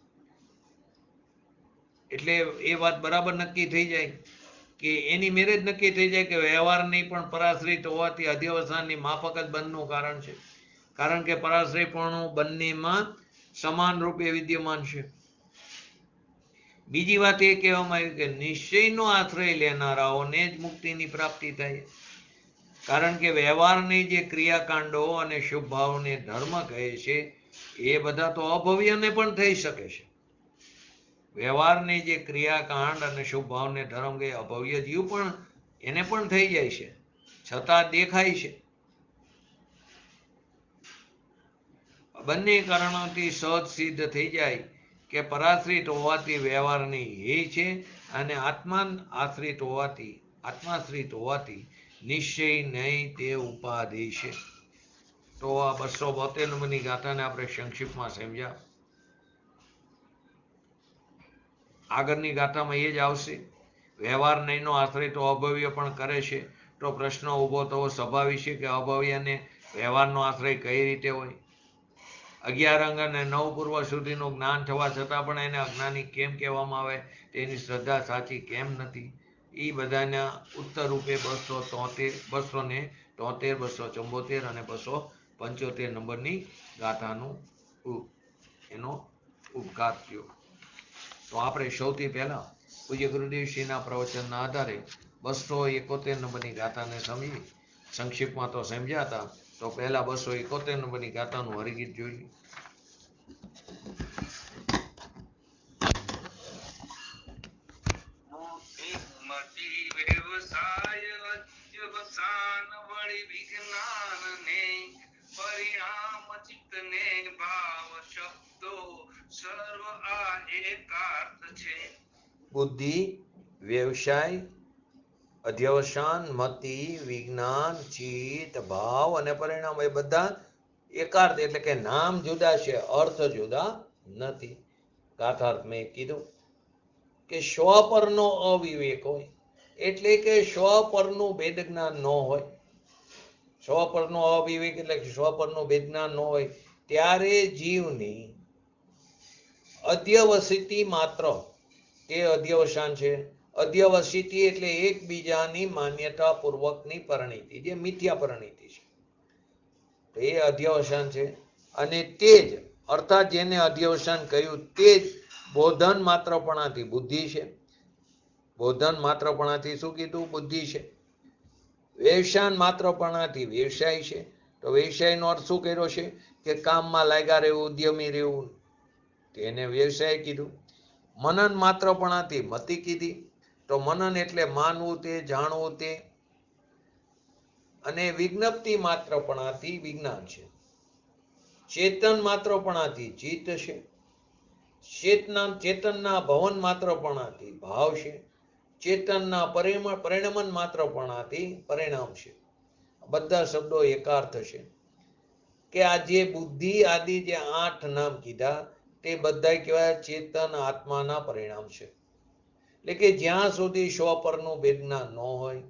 એટલે એ વાત બરાબર નક્કી થઈ જાય કે એની મેરેજ નક્કી થઈ જાય કે વ્યવહાર નહીં પણ પરાશ્રિત હોવાથી અધ્યવસાનની માફક જ બંધનું કારણ છે. કારણ કે પરાશ્રયપણું બંનેમાં સમાન રૂપે વિદ્યમાન છે. બીજી વાત એ કહેવામાં આવી કે નિશ્ચયનો આશ્રય લેનારાઓને જ મુક્તિની પ્રાપ્તિ થાય. કારણ કે વ્યવહારની જે ક્રિયાકાંડો અને શુભ ભાવને ધર્મ કહે છે એ બધા તો અભવ્યને પણ થઈ શકે છે. વ્યવહારની જે ક્રિયાકાંડ અને શુભ ભાવને ધર્મ કહે અભવ્ય જીવ પણ એને પણ થઈ જાય છે, છતાં દેખાય છે. બંને કારણોથી સહજ સિદ્ધ થઈ જાય કે પરાશ્રિત હોવાથી વ્યવહારની હે છે અને આત્માશ્રિત હોવાથી નિશ્ચય નહીં તે ઉપાધિ છે. તો આ 272 નંબરની ગાથાને આપણે સંક્ષિપ્તમાં સમજ્યા. આગળની ગાથામાં એ જ આવશે. વ્યવહાર નહીંનો આશ્રય તો અભવ્ય પણ કરે છે. તો પ્રશ્ન ઊભો થવો સ્વાભાવિક છે કે અભવ્યને વ્યવહારનો આશ્રય કઈ રીતે હોય? 11 અંગ અને 9 પૂર્વ સુધીનું જ્ઞાન થવા છતાં પણ એને અજ્ઞાની કેમ કહેવામાં આવે? તેની શ્રદ્ધા સાચી કેમ નથી? એ બધાના ઉત્તર રૂપે 273, 274 અને 275 નંબરની ગાથાનું એનો ઉપઘાત થયો. તો આપણે સૌથી પહેલા પૂજ્ય ગુરુદેવશ્રીના પ્રવચનના આધારે 271 નંબરની ગાથાને સમજી. સંક્ષિપ્તમાં તો સમજ્યા હતા. તો પહેલા 271 નંબરની ગાથાનું હરિગીત જોઈએ. વ્યવસાય અધ્યવસાન વળી વિજ્ઞાનને પરિણામ ચિત્તને ભાવ શબ્દો સર્વ આ એકાર્થ છે. બુદ્ધિ, વ્યવસાય, અધ્યવસાન, મતિ, વિજ્ઞાન, ચિત્ત, ભાવ અને પરિણામ એ બધા એકાર્થ એટલે કે નામ જુદા છે, અર્થ જુદા નથી. ગાથાર્થ મેં કીધું કે સ્વ પરનો અવિવેક હોય એટલે કે સ્વ પરનું ભેદ જ્ઞાન ન હોય. સ્વ પરનો અવિવેક એટલે કે સ્વ પરનું ભેદ જ્ઞાન ન હોય ત્યારે જીવની અધ્યવસિતિ માત્ર તે અધ્યવસાન છે. અધ્યવસિતિ એટલે એકબીજાની માન્યતા પૂર્વકની પરિણીતિ, જે મિથ્યા પરિણીતિ છે, તો એ અધ્યવસાન છે. અને તે જ અર્થાત જેને અધ્યવસાન કહ્યું તે જ બોધન માત્રપણાથી બુદ્ધિ છે. બોધન માત્રપણાથી શું કીધું? બુદ્ધિ છે. વ્યવસાન માત્રપણાથી વ્યવસાય છે. તો વ્યવસાયનો અર્થ શું કર્યો છે? કે કામમાં લાગ્યા રહેવું, ઉદ્યમી રહેવું, તેને વ્યવસાય કીધું. મનન માત્રપણાથી મતિ કીધી. તો મનન એટલે માનવું તે, જાણવું તે. અને વિજ્ઞપ્તિ માત્રપણાથી વિજ્ઞાન છે. ચેતન માત્રપણાથી ચિત્ત છે. ચેતનના ભવન માત્રપણાથી ભાવ છે. ચેતનના પરિણમન માત્રપણાથી પરિણામ છે. બધા શબ્દો એકાર્થ છે કે આ જે બુદ્ધિ આદિ જે 8 નામ કીધા તે બધા કહેવાય ચેતન આત્માના પરિણામ છે. એટલે કે જ્યાં સુધી સ્વ પરનું જ્ઞાન ન હોય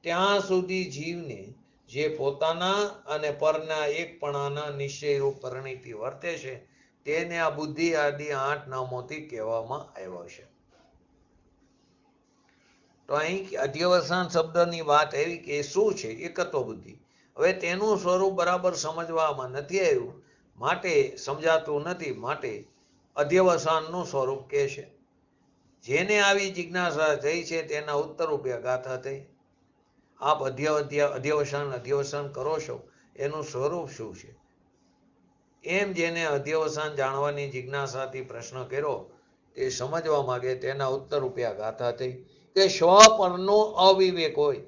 ત્યાં સુધી જીવને જે પોતાના અને પરના એકપણાના નિશ્ચયરૂપ પરિણીતિ વર્તે છે તેને આ બુદ્ધિ આદિ 8 નામોથી કહેવામાં આવ્યો છે. તો અહીં અધ્યવસાન શબ્દની વાત એવી કે શું છે? એકત્વ બુદ્ધિ. હવે તેનું સ્વરૂપ બરાબર સમજવામાં નથી આવ્યું, માટે સમજાતું નથી, માટે અધ્યવસાનનું સ્વરૂપ કહે છે. જેને આવી જિજ્ઞાસા થઈ છે તેના ઉત્તર રૂપે ગાથા થઈ. આપ અધ્યવસાન કરો છો એનું સ્વરૂપ શું છે? એમ જેને અધ્યવસાન જાણવાની જિજ્ઞાસાથી પ્રશ્ન કર્યો તે સમજવા માંગે તેના ઉત્તર રૂપે ગાથા થઈ કે સ્વ પરનો અવિવેક હોય,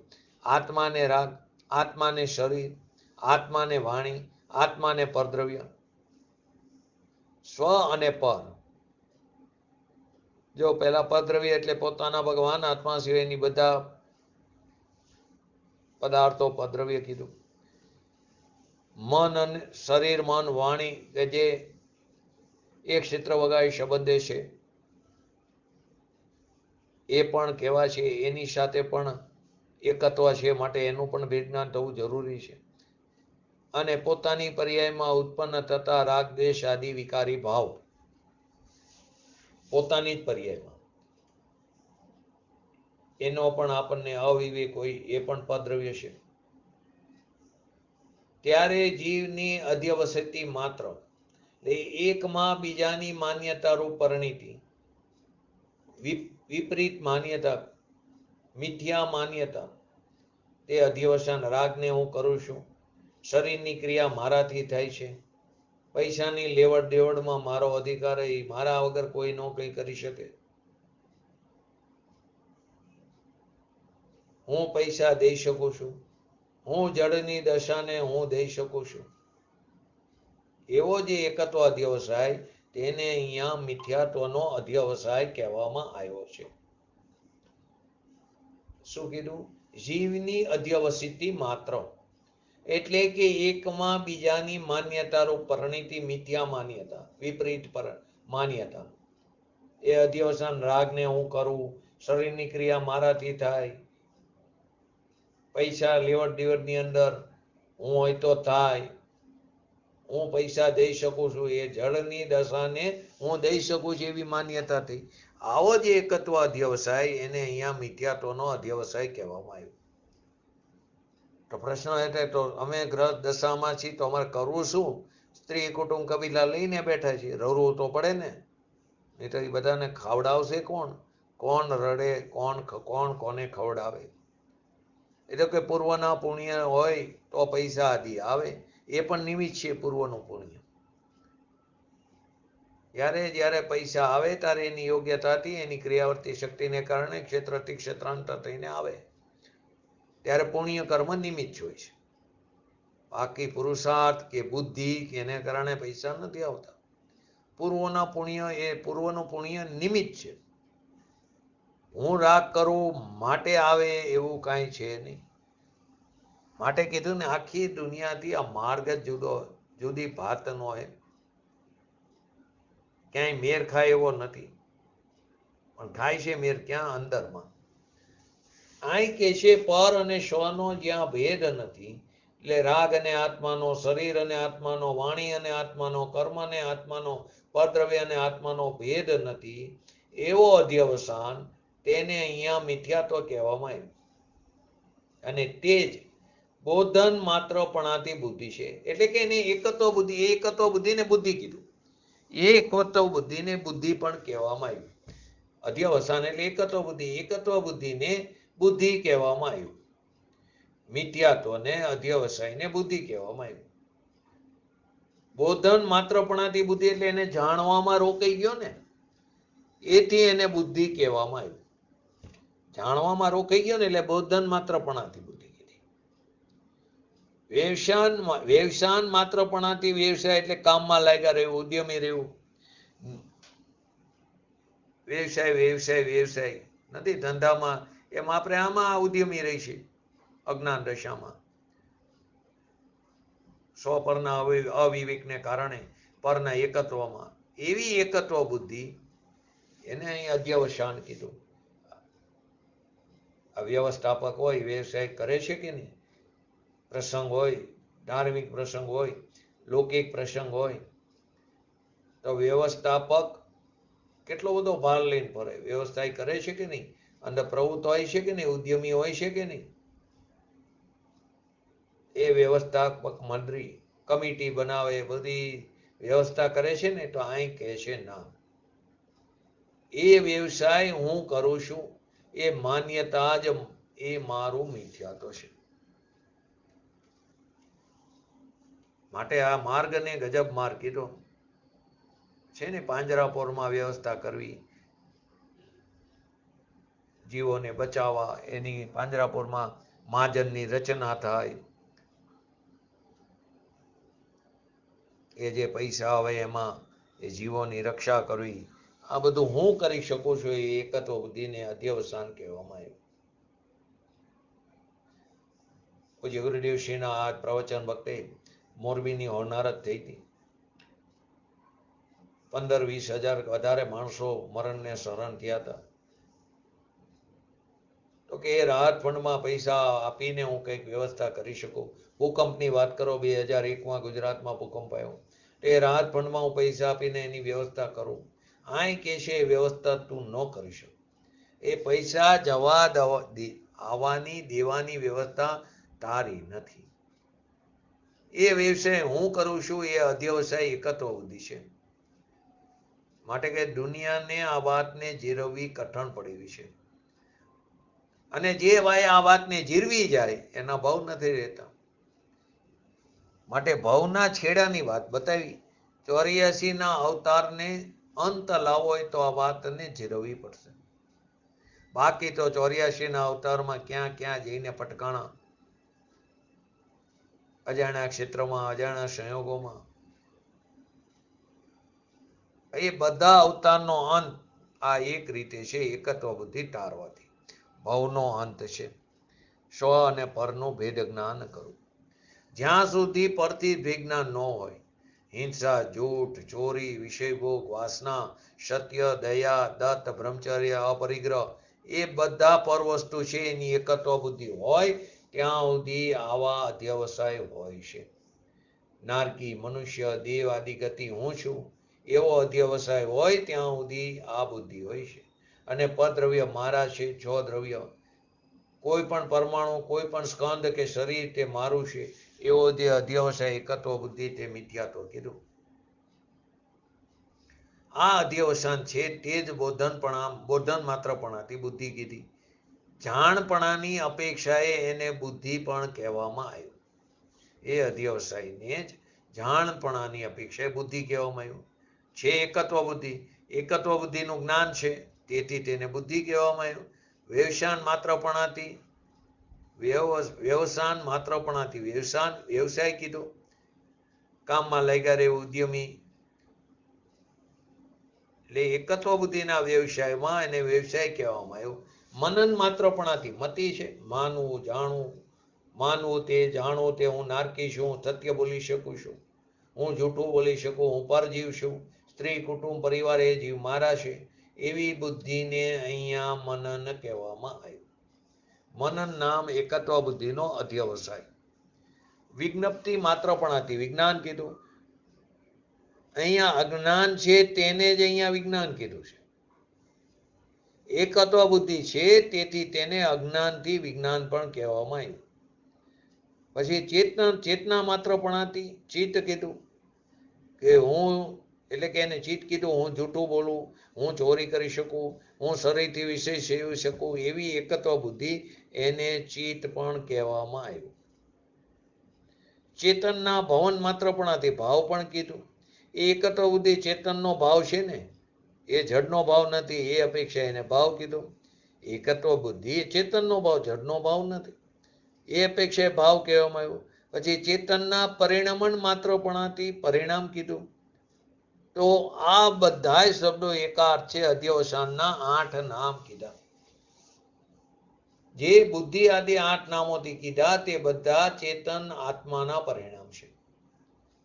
આત્માને રાગ, આત્માને શરીર, આત્માને વાણી, આત્માને પરદ્રવ્ય. સ્વ અને પર, જો પેલા પરદ્રવ્ય એટલે પોતાના ભગવાન, આત્મા સિવાયની બધા પદાર્થો પદ્રવ્ય કીધું. મન અને શરીર, મન, વાણી કે જે એક ક્ષેત્ર વગાડી સંબંધે છે એ પણ કેવા છે, એની સાથે પણ એકત્વ છે, માટે એનું પણ વિજ્ઞાન થવું જરૂરી છે. અને પોતાની પર્યાયમાં ઉત્પન્ન થતા રાગ, દ્વેષ આદિ વિકારી ભાવ પોતાની જ પર્યાયમાં એનો પણ આપણને અવિવેક હોય એ પણ પદ્રવ્ય છે. ત્યારે જીવની અધ્યવસતિ માત્ર એકમાં બીજાની માન્યતા રૂપ પરિણીતિ, વિપરીત માન્યતા, મિથ્યા માન્યતા, તે અધ્યવસાન. રાગને હું કરું છું, શરીરની ક્રિયા મારાથી થાય છે, પૈસાની લેવડ દેવડમાં મારો અધિકાર, મારા વગર કોઈ ન કંઈ કરી શકે, હું પૈસા દઈ શકું છું, હું જળની દશાને હું દઈ શકું છું, એવો જે એકત્વ અધ્યવસાય તેને અહીંયા મિથ્યાત્વનો અધ્યવસાય કહેવામાં આવ્યો છે. શું કીધું? જીવની અધ્યવસિતિ માત્ર, એટલે કે એકમાં બીજાની માન્યતા રૂપ પરિણીતિ, મિથ્યા માન્યતા, વિપરીત માન્યતા, એ અધ્યવસાન. રાગને હું કરું, શરીરની ક્રિયા મારાથી થાય, પૈસા લેવડ દેવડની અંદર હું હોય તો થાય, હું પૈસા દઈ શકું છું, એ જળની દશાને હું દઈ શકું છું, એવી માન્યતા થઈ. આવો જે એકત્વ અધ્યવસાય એને અહીંયા મિથ્યાત્વનો અધ્યવસાય કહેવામાં આવ્યો. તો પ્રશ્ન એટલે તો અમે ગ્રહ દશામાં છીએ તો અમારે કરવું શું? સ્ત્રી કુટુંબ કબીલા લઈને બેઠા છીએ, રડવું તો પડે ને, નહીં તો એ બધાને ખવડાવશે કોણ? કોણ રડે, કોણ કોને ખવડાવે? એટલે કે પૂર્વના પુણ્ય હોય તો પૈસા આદિ આવે, એ પણ નિમિત્ત છે પૂર્વનું પુણ્ય. જ્યારે પૈસા આવે ત્યારે એની યોગ્યતાથી, એની ક્રિયાવર્તી શક્તિને કારણે ક્ષેત્રથી ક્ષેત્રાંતર થઈને આવે, ત્યારે પુણ્ય કર્મ નિમિત્ત હોય છે. બાકી પુરુષાર્થ કે બુદ્ધિ કે એને કારણે પૈસા નથી આવતા. પૂર્વના પુણ્ય, એ પૂર્વનું પુણ્ય નિમિત્ત છે. હું રાગ કરું માટે આવે એવું કાંઈ છે નહીં. માટે કીધું ને, આખી દુનિયાથી આ માર્ગ જ જુદી ભાતનો હોય, ક્યાંય મેર ખાય એવો નથી. પણ ખાય છે મેર ક્યાં? અંદરમાં. અહીં કે છે પર અને સ્વનો જ્યાં ભેદ નથી, એટલે રાગ અને આત્માનો, શરીર અને આત્માનો, વાણી અને આત્માનો, કર્મ અને આત્માનો, પદ્રવ્ય અને આત્માનો ભેદ નથી, એવો અધ્યવસાન તેને અહીંયા મિથ્યાત્વ કહેવામાં આવ્યું. અને તે જ બોધન માત્રપણાથી બુદ્ધિ છે. એટલે કે એને એકત્વ બુદ્ધિ, એકત્વ બુદ્ધિને બુદ્ધિ કીધું. એકત્વ બુદ્ધિને બુદ્ધિ પણ કહેવામાં આવ્યું. અધ્યવસાન એટલે એકત્વ બુદ્ધિ, એકત્વ બુદ્ધિને બુદ્ધિ કહેવામાં આવ્યું. મિથ્યાત્વને અધ્યવસાયને બુદ્ધિ કહેવામાં આવ્યું. બોધન માત્રપણાથી બુદ્ધિ એટલે એને જાણવામાં રોકાઈ ગયો ને, એથી એને બુદ્ધિ કહેવામાં આવ્યું. જાણવામાં રોકાઈ ગયો ને એટલે બોધન માત્રપણાથી બુદ્ધિ કીધી. વ્યવસાન માત્રપણાથી વ્યવસાય એટલે કામમાં લાગ્યા રહેવું, ઉદ્યમી રહેવું. વ્યવસાય નથી ધંધામાં, એમ આપણે આમાં ઉદ્યમી રહી છે અજ્ઞાન દશામાં. સ્વપરના અવિવેકને કારણે પરના એકત્વમાં, એવી એકત્વ બુદ્ધિ એને અહીં અધ્યવસાન કીધું. આ વ્યવસ્થાપક હોય, વ્યવસાય કરે છે કે નહીં? પ્રસંગ હોય, ધાર્મિક પ્રસંગ હોય, લૌકિક પ્રસંગ હોય, તો વ્યવસ્થાપક કેટલો બધો ભાર લઈને ફરે, વ્યવસાય કરે છે કે નહીં? અંદર પ્રવૃત્ત હોય છે કે નહીં? ઉદ્યમી હોય છે કે નહીં? એ વ્યવસ્થાપક મંડળી કમિટી બનાવે, બધી વ્યવસ્થા કરે છે ને, તો અહીં કહે છે ના, એ વ્યવસાય હું કરું છું, એ માન્યતા જ એ મારું મિથ્યાત્વ છે. માટે આ માર્ગને ગજબ માર્ગ કીધો છે ને. પાંજરાપોરમાં વ્યવસ્થા કરવી, જીવોને બચાવવા, એની પાંજરાપોરમાં મહાજનની રચના થાય, એ જે પૈસા આવે એમાં એ જીવોની રક્ષા કરવી, આ બધું હું કરી શકું છું, એ એકત્વ બુદ્ધિને અધ્યવસાન કહેવામાં આવ્યું. પૂજ્ય ગુરુદેવશ્રીના આ પ્રવચન વખતે મોરબીની હોનારત થઈ હતી. 15-20 હજાર વધારે માણસો મરણને શરણ થયા હતા. તો કે એ રાહત ફંડમાં પૈસા આપીને હું કંઈક વ્યવસ્થા કરી શકું. ભૂકંપની વાત કરો, 2001માં ગુજરાતમાં ભૂકંપ આવ્યો, તો એ રાહત ફંડમાં હું પૈસા આપીને એની વ્યવસ્થા કરું. આય કે છે એ વ્યવસ્થા તું ન કરી શકો. એ પૈસા જવા આવવાની દેવાની વ્યવસ્થા તારી નથી. એ વ્યવસાય હું કરું છું એ અધ્યવસાય એકત્વ બુદ્ધિ છે. માટે કે દુનિયાને આ વાતને જીરવવી કઠણ પડેલી છે. અને જે ભાઈ આ વાતને જીરવી જાય એના ભાવ નથી રહેતા. માટે ભાવના છેડાની વાત બતાવી. 84ના અવતારને અંત લાવવો હોય તો આ વાતને જીરવવી પડશે. બાકી તો 84ના અવતારમાં ક્યાં ક્યાં જઈને પટકાણા, અજાણ્યા ક્ષેત્રમાં, અજાણ્યા સંયોગોમાં. એ બધા અવતારનો અંત આ એક રીતે છે, એકત્વ બુદ્ધિ તારવાથી. ભવનો અંત છે. સ્વ અને પરનું ભેદ જ્ઞાન કરવું. જ્યાં સુધી પરથી ભેદ જ્ઞાન ન હોય, હિંસા, જૂઠ, ચોરી, વિષયભોગ, વાસના, સત્ય, દયા, દત્ત, બ્રહ્મચર્ય, અપરિગ્રહ, એ બધા પર વસ્તુ છે એની એકત્વ બુદ્ધિ હોય ત્યાં સુધી આવા અધ્યવસાય હોય છે. નારકી, મનુષ્ય, દેવ આદિ ગતિ હું છું એવો અધ્યવસાય હોય ત્યાં સુધી આ બુદ્ધિ હોય છે. અને પરદ્રવ્ય મારા છે, 6 દ્રવ્ય, કોઈ પણ પરમાણુ, કોઈ પણ સ્કંદ કે શરીર તે મારું છે એવો જે અધ્યવસાય એકત્વ બુદ્ધિ તે મિથ્યાત્વ કીધું. આ અધ્યવસાન છે તે જ બોધન માત્રપણાથી બુદ્ધિ કીધી. જાણપણાની અપેક્ષાએ એને બુદ્ધિ પણ કહેવામાં આવ્યું. એ અધ્યવસાયને જ જાણપણાની અપેક્ષાએ બુદ્ધિ કહેવામાં આવ્યું છે. એકત્વ બુદ્ધિ, એકત્વ બુદ્ધિનું જ્ઞાન છે તેથી તેને બુદ્ધિ કહેવામાં આવ્યું. વ્યવસાન માત્રપણાથી વ્યવસાય કીધું. કામમાં લાગ્યા રહેવું, ઉદ્યમી, એટલે એકત્વ બુદ્ધિના વ્યવસાયમાં એને વ્યવસાય કહેવામાં આવ્યો. મનન માત્રપણાથી, મતિ છે, માનવું, જાણવું, માનવું તે, જાણવું તે, હું નારકી છું, હું સત્ય બોલી શકું છું, હું જૂઠું બોલી શકું, હું પરજીવ છું, સ્ત્રી, કુટુંબ, પરિવાર એ જીવ મારા છે, એવી બુદ્ધિને અહીંયા મનન કહેવામાં આવ્યું. મનન નામ એકત્વ બુદ્ધિનો અધ્યવસાય. વિજ્ઞપ્તિ માત્રપણાથી વિજ્ઞાન કીધું. અહીંયા અજ્ઞાન છે તેને જ અહીંયા વિજ્ઞાન કીધું છે. એકત્વ બુદ્ધિ છે તેથી તેને અજ્ઞાનથી વિજ્ઞાન પણ કહેવામાં આવ્યું. પછી ચેતના માત્રપણાથી ચિત્ત કીધું કે હું, એટલે કે એને ચિત્ત કીધું હું જૂઠું બોલું, હું ચોરી કરી શકું, હું શરીરથી વિષય સેવી શકું, એવી એકત્વ બુદ્ધિ એને ચિત્ત પણ કહેવામાં આવ્યું. ચેતનના ભવન માત્રપણાથી ભાવ પણ કીધું. એ એકત્વ બુદ્ધિ ચેતનનો ભાવ છે ને, એ જડનો ભાવ નથી, એ અપેક્ષા એને ભાવ કીધો. એકત્વ બુદ્ધિ એ ચેતનનો ભાવ, જડનો ભાવ નથી, એ અપેક્ષાએ ભાવ કહેવામાં આવ્યું. પછી ચેતનના પરિણમન માત્રપણાથી પરિણામ કીધું. તો આ બધા શબ્દો એકાર્થ છે. અધ્યવસાનના 8 નામ કીધા. જે બુદ્ધિ આદિ 8 નામોથી કીધા તે બધા ચેતન આત્માના પરિણામ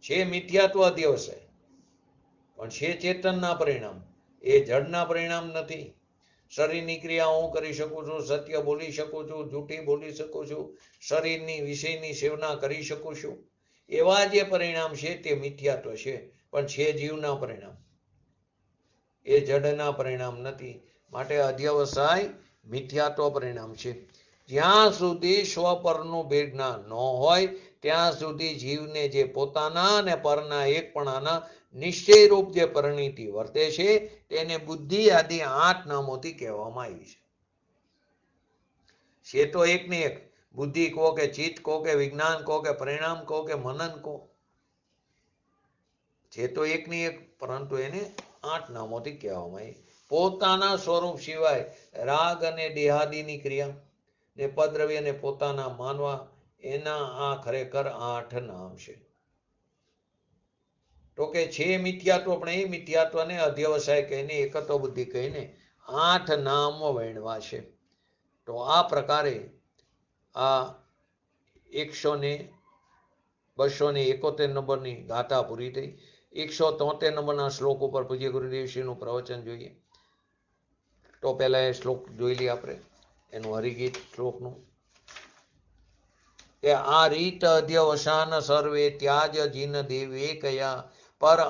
છે. મિથ્યાત્વ અધ્યવસાય પણ છે ચેતનના પરિણામ, એ જડના પરિણામ નથી. શરીરની ક્રિયા હું કરી શકું છું, સત્ય બોલી શકું છું, જૂઠી બોલી શકું છું, શરીરની વિષયની સેવના કરી શકું છું, એવા જે પરિણામ છે તે મિથ્યાત્વ છે. પણ છે જીવના પરિણામ, એ જડના પરિણામ નથી. માટે અધ્યવસાય મિથ્યાત્વ પરિણામ છે. જ્યાં સુધી સ્વપરનું ભેદ જ્ઞાન ન હોય ત્યાં સુધી જીવને જે પોતાના અને પરના એકપણાના નિશ્ચયરૂપ જે પરિણીતિ વર્તે છે તેને બુદ્ધિ આદિ 8 નામોથી કહેવામાં આવી છે. તો એક ને એક, બુદ્ધિ કહો કે ચિત્ત કહો કે વિજ્ઞાન કહો કે પરિણામ કહો કે મનન કહો, છે તો એક ની એક, પરંતુ એને 8 નામોથી કહેવામાં આવી. પોતાના સ્વરૂપ સિવાય રાગ અને દેહાદિની ક્રિયા ને પદ્રવ્યને પોતાના માનવા, એના આ ખરેખર 8 નામ છે. તો કે છે મિથ્યાત્વ, પણ એ મિથ્યાત્વને અધ્યવસાય કહીને, એકત્વ બુદ્ધિ કહીને 8 નામ વણવા છે. તો આ પ્રકારે આ 271 નંબરની ગાથા પૂરી થઈ. 173 નંબરના શ્લોક ઉપર પૂજ્ય ગુરુદેવશ્રીનું પ્રવચન જોઈએ. તો પહેલા એ શ્લોક જોઈ લઈએ આપણે, એનું હરિગીત શ્લોકનું, કે આ રીત અધ્યવસાન સર્વે ત્યાજ જીન દેવે કયા, પર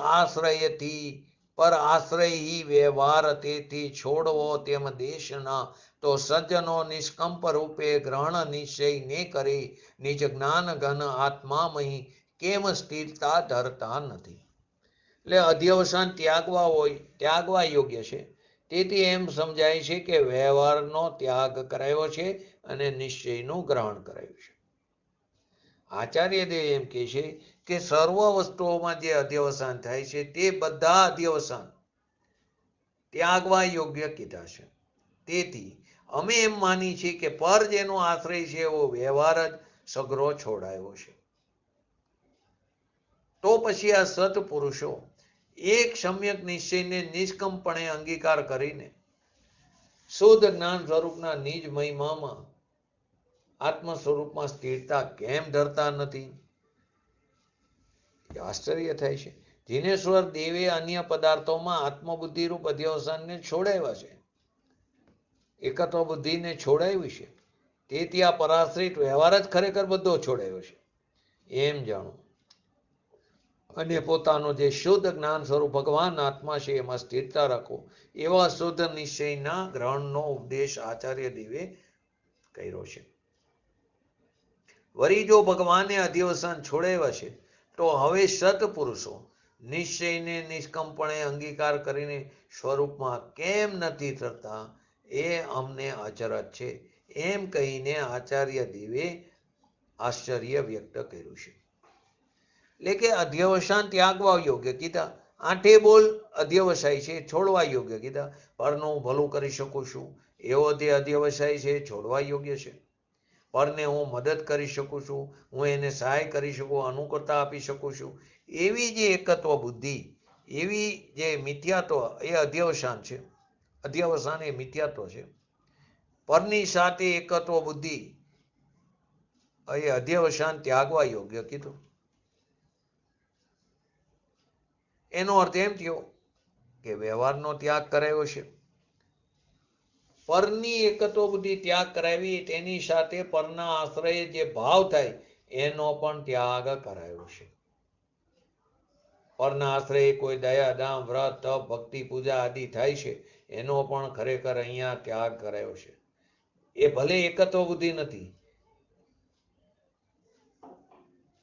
આશ્રય વ્યવહાર તેથી છોડવો તેમ દેશના, તો સજ્જનો નિષ્કંપ રૂપે ગ્રહણ નિશ્ચય ને કરી, નિજ જ્ઞાન ઘન આત્મામહી કેમ સ્થિરતા ધરતા નથી. એટલે અધ્યવસાન ત્યાગવા યોગ્ય છે. તેથી એમ સમજાય છે કે વ્યવહારનો ત્યાગ કરાયો છે અને નિશ્ચયનું ગ્રહણ કરાયું છે. આચાર્ય દેવ એમ કહે છે કે સર્વ વસ્તુઓમાં જે અધ્યવસાન થાય છે તે બધા અધ્યવસાન ત્યાગવા યોગ્ય કીધા છે. તેથી અમે એમ માની છીએ કે પર જેનો આશ્રય છે એવો વ્યવહાર જ સઘળો છોડાયો છે. તો પછી આ સત્પુરુષો એક સમ્યક નિશ્ચયને નિષ્કંપણે અંગીકાર કરીને શુદ્ધ જ્ઞાન સ્વરૂપના નિજ મહિમામાં આત્મ સ્વરૂપમાં સ્થિરતા કેમ ધરતા નથી? આશ્ચર્ય થાય છે. જીનેશ્વર દેવે અન્ય પદાર્થોમાં આત્મબુદ્ધિરૂપ અધ્યવસાનને છોડાવ્યા છે, એકત્વ બુદ્ધિને છોડાવી છે. તેથી આ પરાશ્રિત વ્યવહાર જ ખરેખર બધો છોડાયો છે એમ જાણો, અને પોતાનો જે શુદ્ધ જ્ઞાન સ્વરૂપ ભગવાન આત્મા છે એમાં સ્થિરતા રાખો, એવા શુદ્ધ નિશ્ચયના ગ્રહણનો ઉપદેશ આચાર્ય દેવે કર્યો છે. વળી જો ભગવાને અધ્યવસાન છોડાવ્યા છે તો હવે સત્પુરુષો નિશ્ચયને નિષ્કંપણે અંગીકાર કરીને સ્વરૂપમાં કેમ નથી થતા એ અમને અચરજ છે, એમ કહીને આચાર્ય દેવે આશ્ચર્ય વ્યક્ત કર્યું છે. એટલે કે અધ્યવસાન ત્યાગવા યોગ્ય કીધા, આઠે બોલ અધ્યવસાય છે છોડવા યોગ્ય કીધા. પરનું ભલું કરી શકું છું એવો જે અધ્યવસાય છે છોડવા યોગ્ય છે. પરને હું મદદ કરી શકું છું, હું એને સહાય કરી શકું, અનુકૂળતા આપી શકું છું, એવી જે એકત્વ બુદ્ધિ, એવી જે મિથ્યાત્વ એ અધ્યવસાન છે. અધ્યવસાન એ મિથ્યાત્વ છે. પરની સાથે એકત્વ બુદ્ધિ એ અધ્યવસાન ત્યાગવા યોગ્ય કીધું. એનો અર્થ એમ થયો કે વ્યવહારનો ત્યાગ કરાયો છે. પરની એકત્વ બુદ્ધિ ત્યાગ કરાવી, તેની સાથે પરના આશ્રય જે ભાવ થાય એનો પણ ત્યાગ કરાયો છે. પરના આશ્રય કોઈ દયા, દામ, વ્રત, તપ, ભક્તિ, પૂજા આદિ થાય છે, એનો પણ ખરેખર અહીંયા ત્યાગ કરાયો છે. એ ભલે એકત્વ બુદ્ધિ નથી,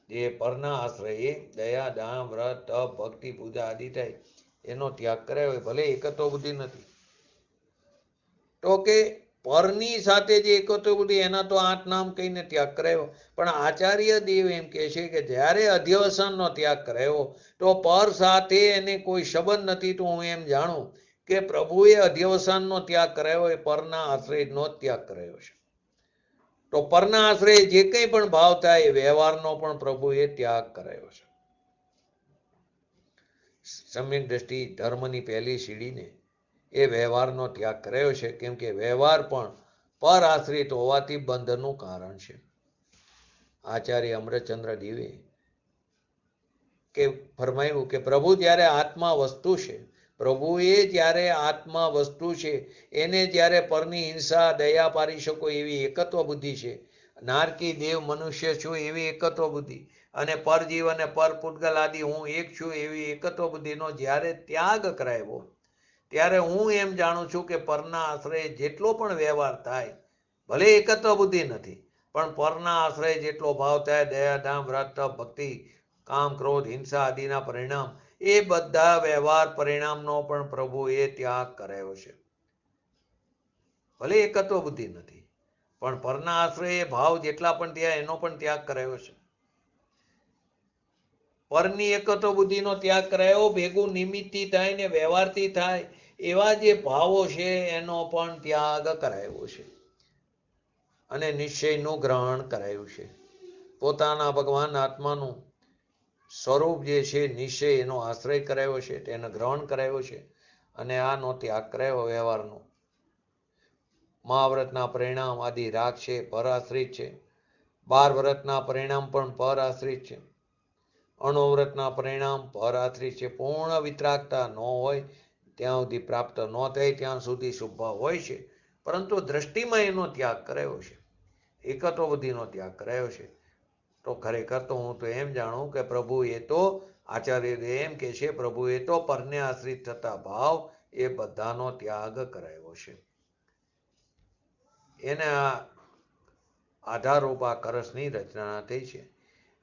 જે પરના આશ્રયે દયા, દામ, વ્રત, તપ, ભક્તિ, પૂજા આદિ થાય એનો ત્યાગ કરાયો, ભલે એકત્વ બુદ્ધિ નથી. તો કે પરની સાથે જે એકત્વ બુદ્ધિ એના તો 8 નામ કહીને ત્યાગ કરાયો. પણ આચાર્ય દેવ એમ કહે છે કે જ્યારે અધ્યવસાનનો ત્યાગ કરાયો તો પર સાથે એને કોઈ સંબંધ નથી. તો હું એમ જાણું કે પ્રભુએ અધ્યવસાનનો ત્યાગ કરાયો એ પરના આશ્રયનો ત્યાગ કરાયો છે. તો પરના આશ્રય જે કંઈ પણ ભાવ થાય એ વ્યવહારનો પણ પ્રભુએ ત્યાગ કરાયો છે. સમ્યક દ્રષ્ટિ ધર્મની પહેલી સીડીને એ વ્યવહારનો ત્યાગ કરાયો છે, કેમ કે વ્યવહાર પણ પર આશ્રિત હોવાથી બંધનનું કારણ છે. આચાર્ય અમરચંદ્ર દેવે કે ફરમાયું કે પ્રભુ જ્યારે આત્મા વસ્તુ છે, પ્રભુએ જ્યારે આત્મા વસ્તુ છે એને જ્યારે પરની હિંસા દયા પારી શકો એવી એકત્વ બુદ્ધિ છે, નારકી દેવ મનુષ્ય છું એવી એકત્વ બુદ્ધિ, અને પરજીવ અને પર પૂતગલ આદિ હું એક છું એવી એકત્વ બુદ્ધિનો જ્યારે ત્યાગ કરાવ્યો, ત્યારે હું એમ જાણું છું કે પરના આશ્રય જેટલો પણ વ્યવહાર થાય, ભલે એકત્વ બુદ્ધિ નથી પણ પરના આશ્રય જેટલો ભાવ થાય, દયા, દામ, વ્રત, તપ, ભક્તિ, કામ, ક્રોધ, હિંસા આદિના પરિણામ, એ બધા વ્યવહાર પરિણામનો પણ પ્રભુએ ત્યાગ કરાયો છે. ભલે એકત્વ બુદ્ધિ નથી પણ પરના આશ્રય ભાવ જેટલા પણ થયા એનો પણ ત્યાગ કરાયો છે. પરની એકત્વ બુદ્ધિનો ત્યાગ કરાયો, ભેગું નિમિત્તથી થાય ને વ્યવહારથી થાય એવા જે ભાવો છે એનો પણ ત્યાગ કરાયો છે, અને નિશ્ચયનું ગ્રહણ કરાયું છે. પોતાના ભગવાન આત્માનું સ્વરૂપ જે છે નિશ્ચય, એનો આશ્રય કરાયો છે, તેને ગ્રહણ કરાયો છે, અને આનો ત્યાગ કરાયો વ્યવહારનો. મહાવ્રતના પરિણામ આદિ રાગ છે, પરાશ્રિત છે, 12 વ્રતના પરિણામ પણ પર આશ્રિત છે. અણુવ્રતના પરિણામ પર આશ્રિત છે. પૂર્ણ વિતરાગતા ન હોય ત્યાં સુધી પ્રાપ્ત ન થાય ત્યાં સુધી શુભ ભાવ હોય છે, પરંતુ દ્રષ્ટિમાં એનો ત્યાગ કરાયો છે, એકત્વ બુદ્ધિનો ત્યાગ કરાયો છે. તો ખરેખર તો હું તો એમ જાણું કે પ્રભુ એ તો આચાર્ય એમ કે છે, પ્રભુ એ તો પરને આશ્રિત થતા ભાવ એ બધાનો ત્યાગ કરાયો છે. એને આધારરૂપ આ કળશની રચના થઈ છે.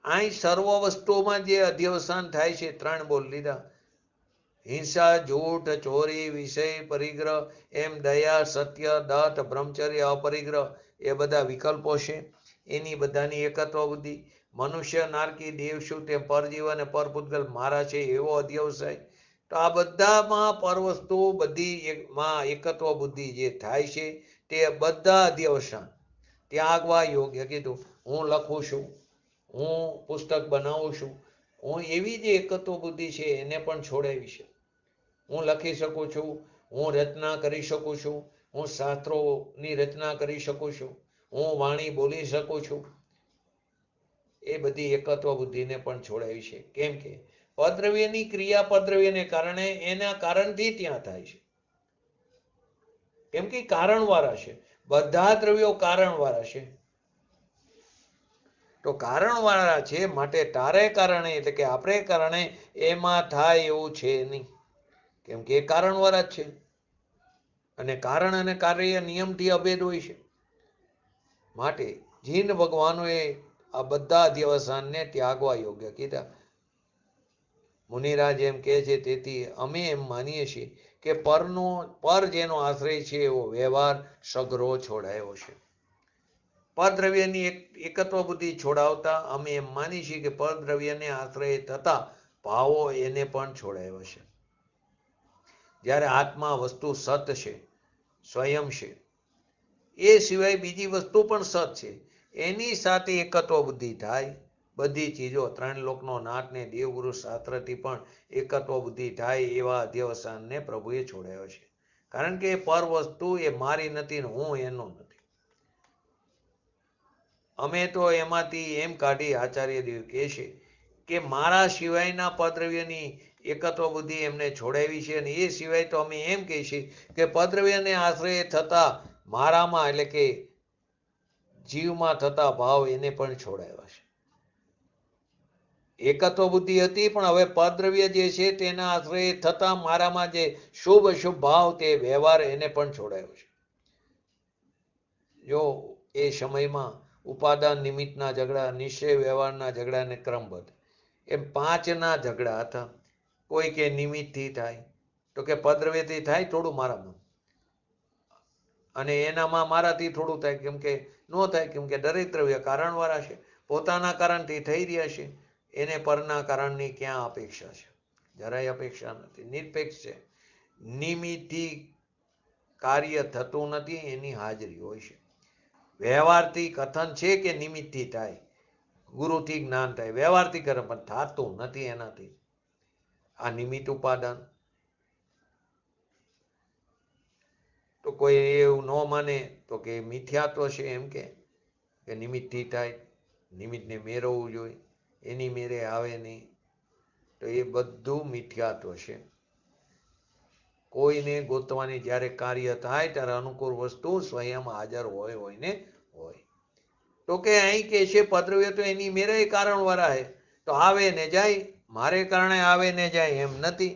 અહીં સર્વ વસ્તુઓમાં જે અધ્યવસાન થાય છે, 3 બોલ લીધા: હિંસા, જૂઠ, ચોરી, વિષય પરિગ્રહ, એમ દયા, સત્ય, દત્ત, બ્રહ્મચર્ય, અપરિગ્રહ, એ બધા વિકલ્પો છે. એની બધાની એકત્વ બુદ્ધિ. મનુષ્ય, નારકી, દેવશું, તે પરજીવ અને પરપુદ્ગલ મારા છે એવો અધ્યવસાય. તો આ બધામાં પરવસ્તુ બધીમાં એકત્વ બુદ્ધિ જે થાય છે તે બધા અધ્યવસાન ત્યાગવા યોગ્ય કીધું. હું લખું છું, હું પુસ્તક બનાવું છું, હું એવી જે એકત્વ બુદ્ધિ છે એને પણ છોડાવી છે. હું લખી શકું છું, હું રચના કરી શકું છું, હું શાસ્ત્રોની રચના કરી શકું છું, હું વાણી બોલી શકું છું. એ બધી એકત્વ બુદ્ધિને પણ છોડાવી છે. કેમ કે પદ્રવ્યની ક્રિયા પદ્રવ્યને કારણે એના કારણથી ત્યાં થાય છે. કેમ કે કારણવાળા છે, બધા દ્રવ્યો કારણવાળા છે. તો કારણવાળા છે માટે તારે કારણે એટલે કે આપણે કારણે એમાં થાય એવું છે નહીં, કેમ કે એ કારણવાળા જ છે. અને કારણ અને કાર્ય નિયમથી અભેદ હોય છે. માટે જીન ભગવાનોએ આ બધા અધ્યવસાનને ત્યાગવા યોગ્ય કીધા. મુનિરાજ એમ કહે છે, તેથી અમે એમ માનીએ છીએ કે પર જેનો આશ્રય છે એવો વ્યવહાર સઘળો છોડાયો છે. પરદ્રવ્યની એકત્વ બુદ્ધિ છોડાવતા અમે એમ માની છીએ કે પરદ્રવ્યને આશ્રય થતા ભાવો એને પણ છોડાયો છે. જ્યારે આત્મા વસ્તુ સત છે, સ્વયં છે, એ સિવાય બીજી વસ્તુ પણ સત છે, એની સાથે એકત્વ બુદ્ધિ થાય. બધી ચીજો 3 લોકનો નાથ ને દેવગુરુ શાસ્ત્રથી પણ એકત્વ બુદ્ધિ થાય એવા અધ્યવસાનને પ્રભુએ છોડાયો છે. કારણ કે પર વસ્તુ એ મારી નથી ને હું એનો નથી. અમે તો એમાંથી એમ કાઢી આચાર્ય દેવ કહે છે કે મારા સિવાયના પદ્રવ્યની એકત્વ બુદ્ધિ એમને છોડાવી છે. અને એ સિવાય તો અમે એમ કહીએ છીએ કે પદ્રવ્યને આશ્રય થતા મારામાં એટલે કે જીવમાં થતા ભાવ એને પણ છોડાવ્યા છે. એકત્વ બુદ્ધિ હતી પણ હવે પદ્રવ્ય જે છે તેના આશ્રય થતા મારામાં જે શુભ અશુભ ભાવ તે વ્યવહાર એને પણ છોડાયો છે. જો એ સમયમાં ઉપાદાન નિમિત્તના ઝઘડા, નિશ્ચય વ્યવહારના ઝઘડાને ક્રમબદ્ધ એમ 5ના ઝઘડા હતા. કોઈ કે નિમિત્તથી થાય, તો કે પદ્રવ્યથી થાય થોડું મારામાં, અને એનામાં મારાથી થોડું થાય, કેમ કે ન થાય, કેમ કે દરેક દ્રવ્ય કારણવાળા છે, પોતાના કારણથી થઈ રહ્યા છે. એને પરના કારણની ક્યાં અપેક્ષા છે? જરાય અપેક્ષા નથી, નિરપેક્ષ છે. નિમિત્તથી કાર્ય થતું નથી, એની હાજરી હોય છે. વ્યવહારથી કથન છે કે નિમિત્તથી થાય, ગુરુથી જ્ઞાન થાય, વ્યવહારથી કરે પણ થતું નથી એનાથી. આ નિમિત્ત ઉપાદાન. તો કોઈ એવું ન માને તો કે મિથ્યાત્વ છે, એમ કે નિમિત્તથી થાય, નિમિત્તને મેળવવું જોઈએ, એની મેરે આવે નહીં. તો એ બધું મિથ્યાત્વ છે. કોઈને ગોતવાની જ્યારે કાર્ય થાય ત્યારે અનુકૂળ વસ્તુ સ્વયં હાજર હોય ને હોય. તો કે અહીં કે છે પદ્રવ્ય તો એની મેરે કારણવાળા હે, તો આવે ને જાય, મારે કારણે આવે ને જાય એમ નથી.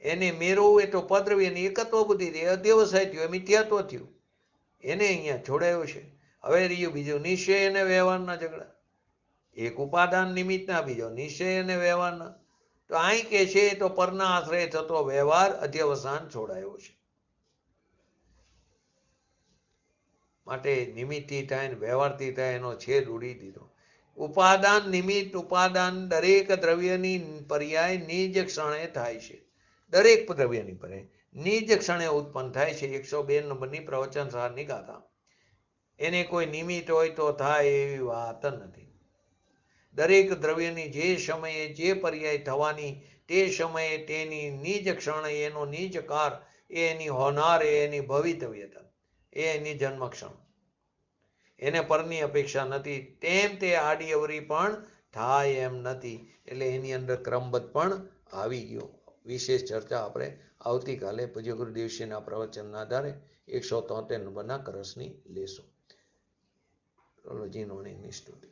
એને મેળવવું એ તો પદ્રવ્યની એકત્વ બુદ્ધિ અધ્યવસાય થયું, મિથ્યાત્વ થયું, એને અહીંયા છોડાયો છે. હવે રહ્યું બીજું નિશ્ચય અને વ્યવહારના ઝઘડા. એક ઉપાદાન નિમિત્તના, બીજો નિશ્ચય અને વ્યવહારના. તો અહીં કે છે તો પરના આશ્રય થતો વ્યવહાર અધ્યવસાન છોડાયો છે. માટે નિમિત્તથી થાય ને વ્યવહારથી થાય એનો છેદ ઉડી દીધો. ઉપાદાન નિમિત્ત ઉપાદાન દરેક દ્રવ્યની પર્યાય નિજ ક્ષણે થાય છે. દરેક દ્રવ્યની પર્યાય નિજ ક્ષણે ઉત્પન્ન થાય છે. 102 નંબરની પ્રવચન સારની ગાથા. એને કોઈ નિમિત્ત હોય તો થાય એવી વાત નથી. દરેક દ્રવ્યની જે સમયે જે પર્યાય થવાની તે સમયે તેની નિજ ક્ષણ, એનો નિજ કાર, એ એની હોનાર, એ એની ભવિતવ્યતા, એ એની જન્મક્ષણ. એને પરની અપેક્ષા નથી, તેમ તે આડી અવરી પણ થાય એમ નથી. એટલે એની અંદર ક્રમબદ્ધ પણ આવી ગયો. વિશેષ ચર્ચા આપણે આવતીકાલે પૂજ્ય ગુરુદેવશ્રીના પ્રવચનના આધારે 173 નંબરના કરસની લેશું. ચલો જીનોણીની સ્તુતિ.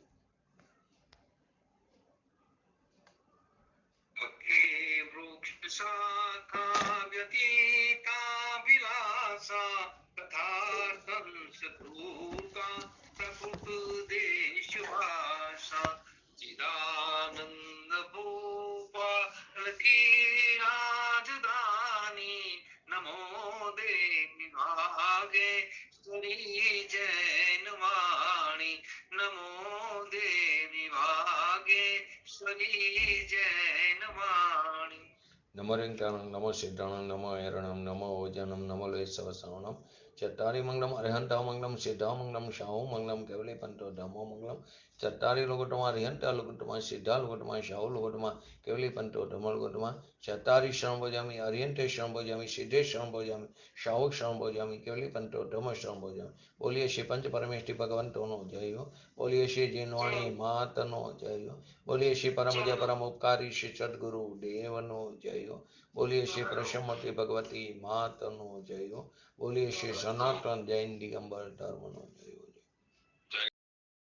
વૃક્ષ શાખા વ્યતીતા વિલાસા તથા સંસ્કૃતા પ્રકૃત દેશ ભાષા ચિદાનંદ ભૂપાલકી રાજધાની નમો દેવી ભાગે શ્રી જૈન વાણી નમો દેવી ભાગે શ્રી જૈન વાણી. નમો રિંકાણં નમો સિદ્ધાણં નમો હેરણં નમો ઓજનં નમો લેસવસવણં ચટ્ટારી મંગલમ અરિહંતા મંગલમ સિદ્ધા મંગલમ શાહુ મંગલમ કેવલી પંતો ધમો મંગલમ ચટ્ટારી લુગુટમાં અરિહંતા લુગુટમાં સિદ્ધા લુગુટમાં શાહુ લુગુટમાં કેવલી પંતો ધમો લુગુટમાં ચટ્ટારી શરણ ભોજામી અરિહંતે શરણ ભોજામી સિદ્ધે શરણ ભોજામી શાહુ શરણ ભોજામી કેવલી પંતો ધમો શરણ ભોજામી. બોલીએ શ્રી પંચ પરમેષ્ઠી ભગવંતોનો જય હો. બોલીએ શ્રી જીનવાણી માતનો જય હો. બોલીએ શ્રી પરમ જય પરમ ઉપકારી શ્રી સદગુરુ દેવનો જય હો. બોલીએ શ્રી પ્રસમતી ભગવતી માતનો જય હો. બોલીએ શ્રી સનાતન જૈન દિગંબર ધર્મનો જય.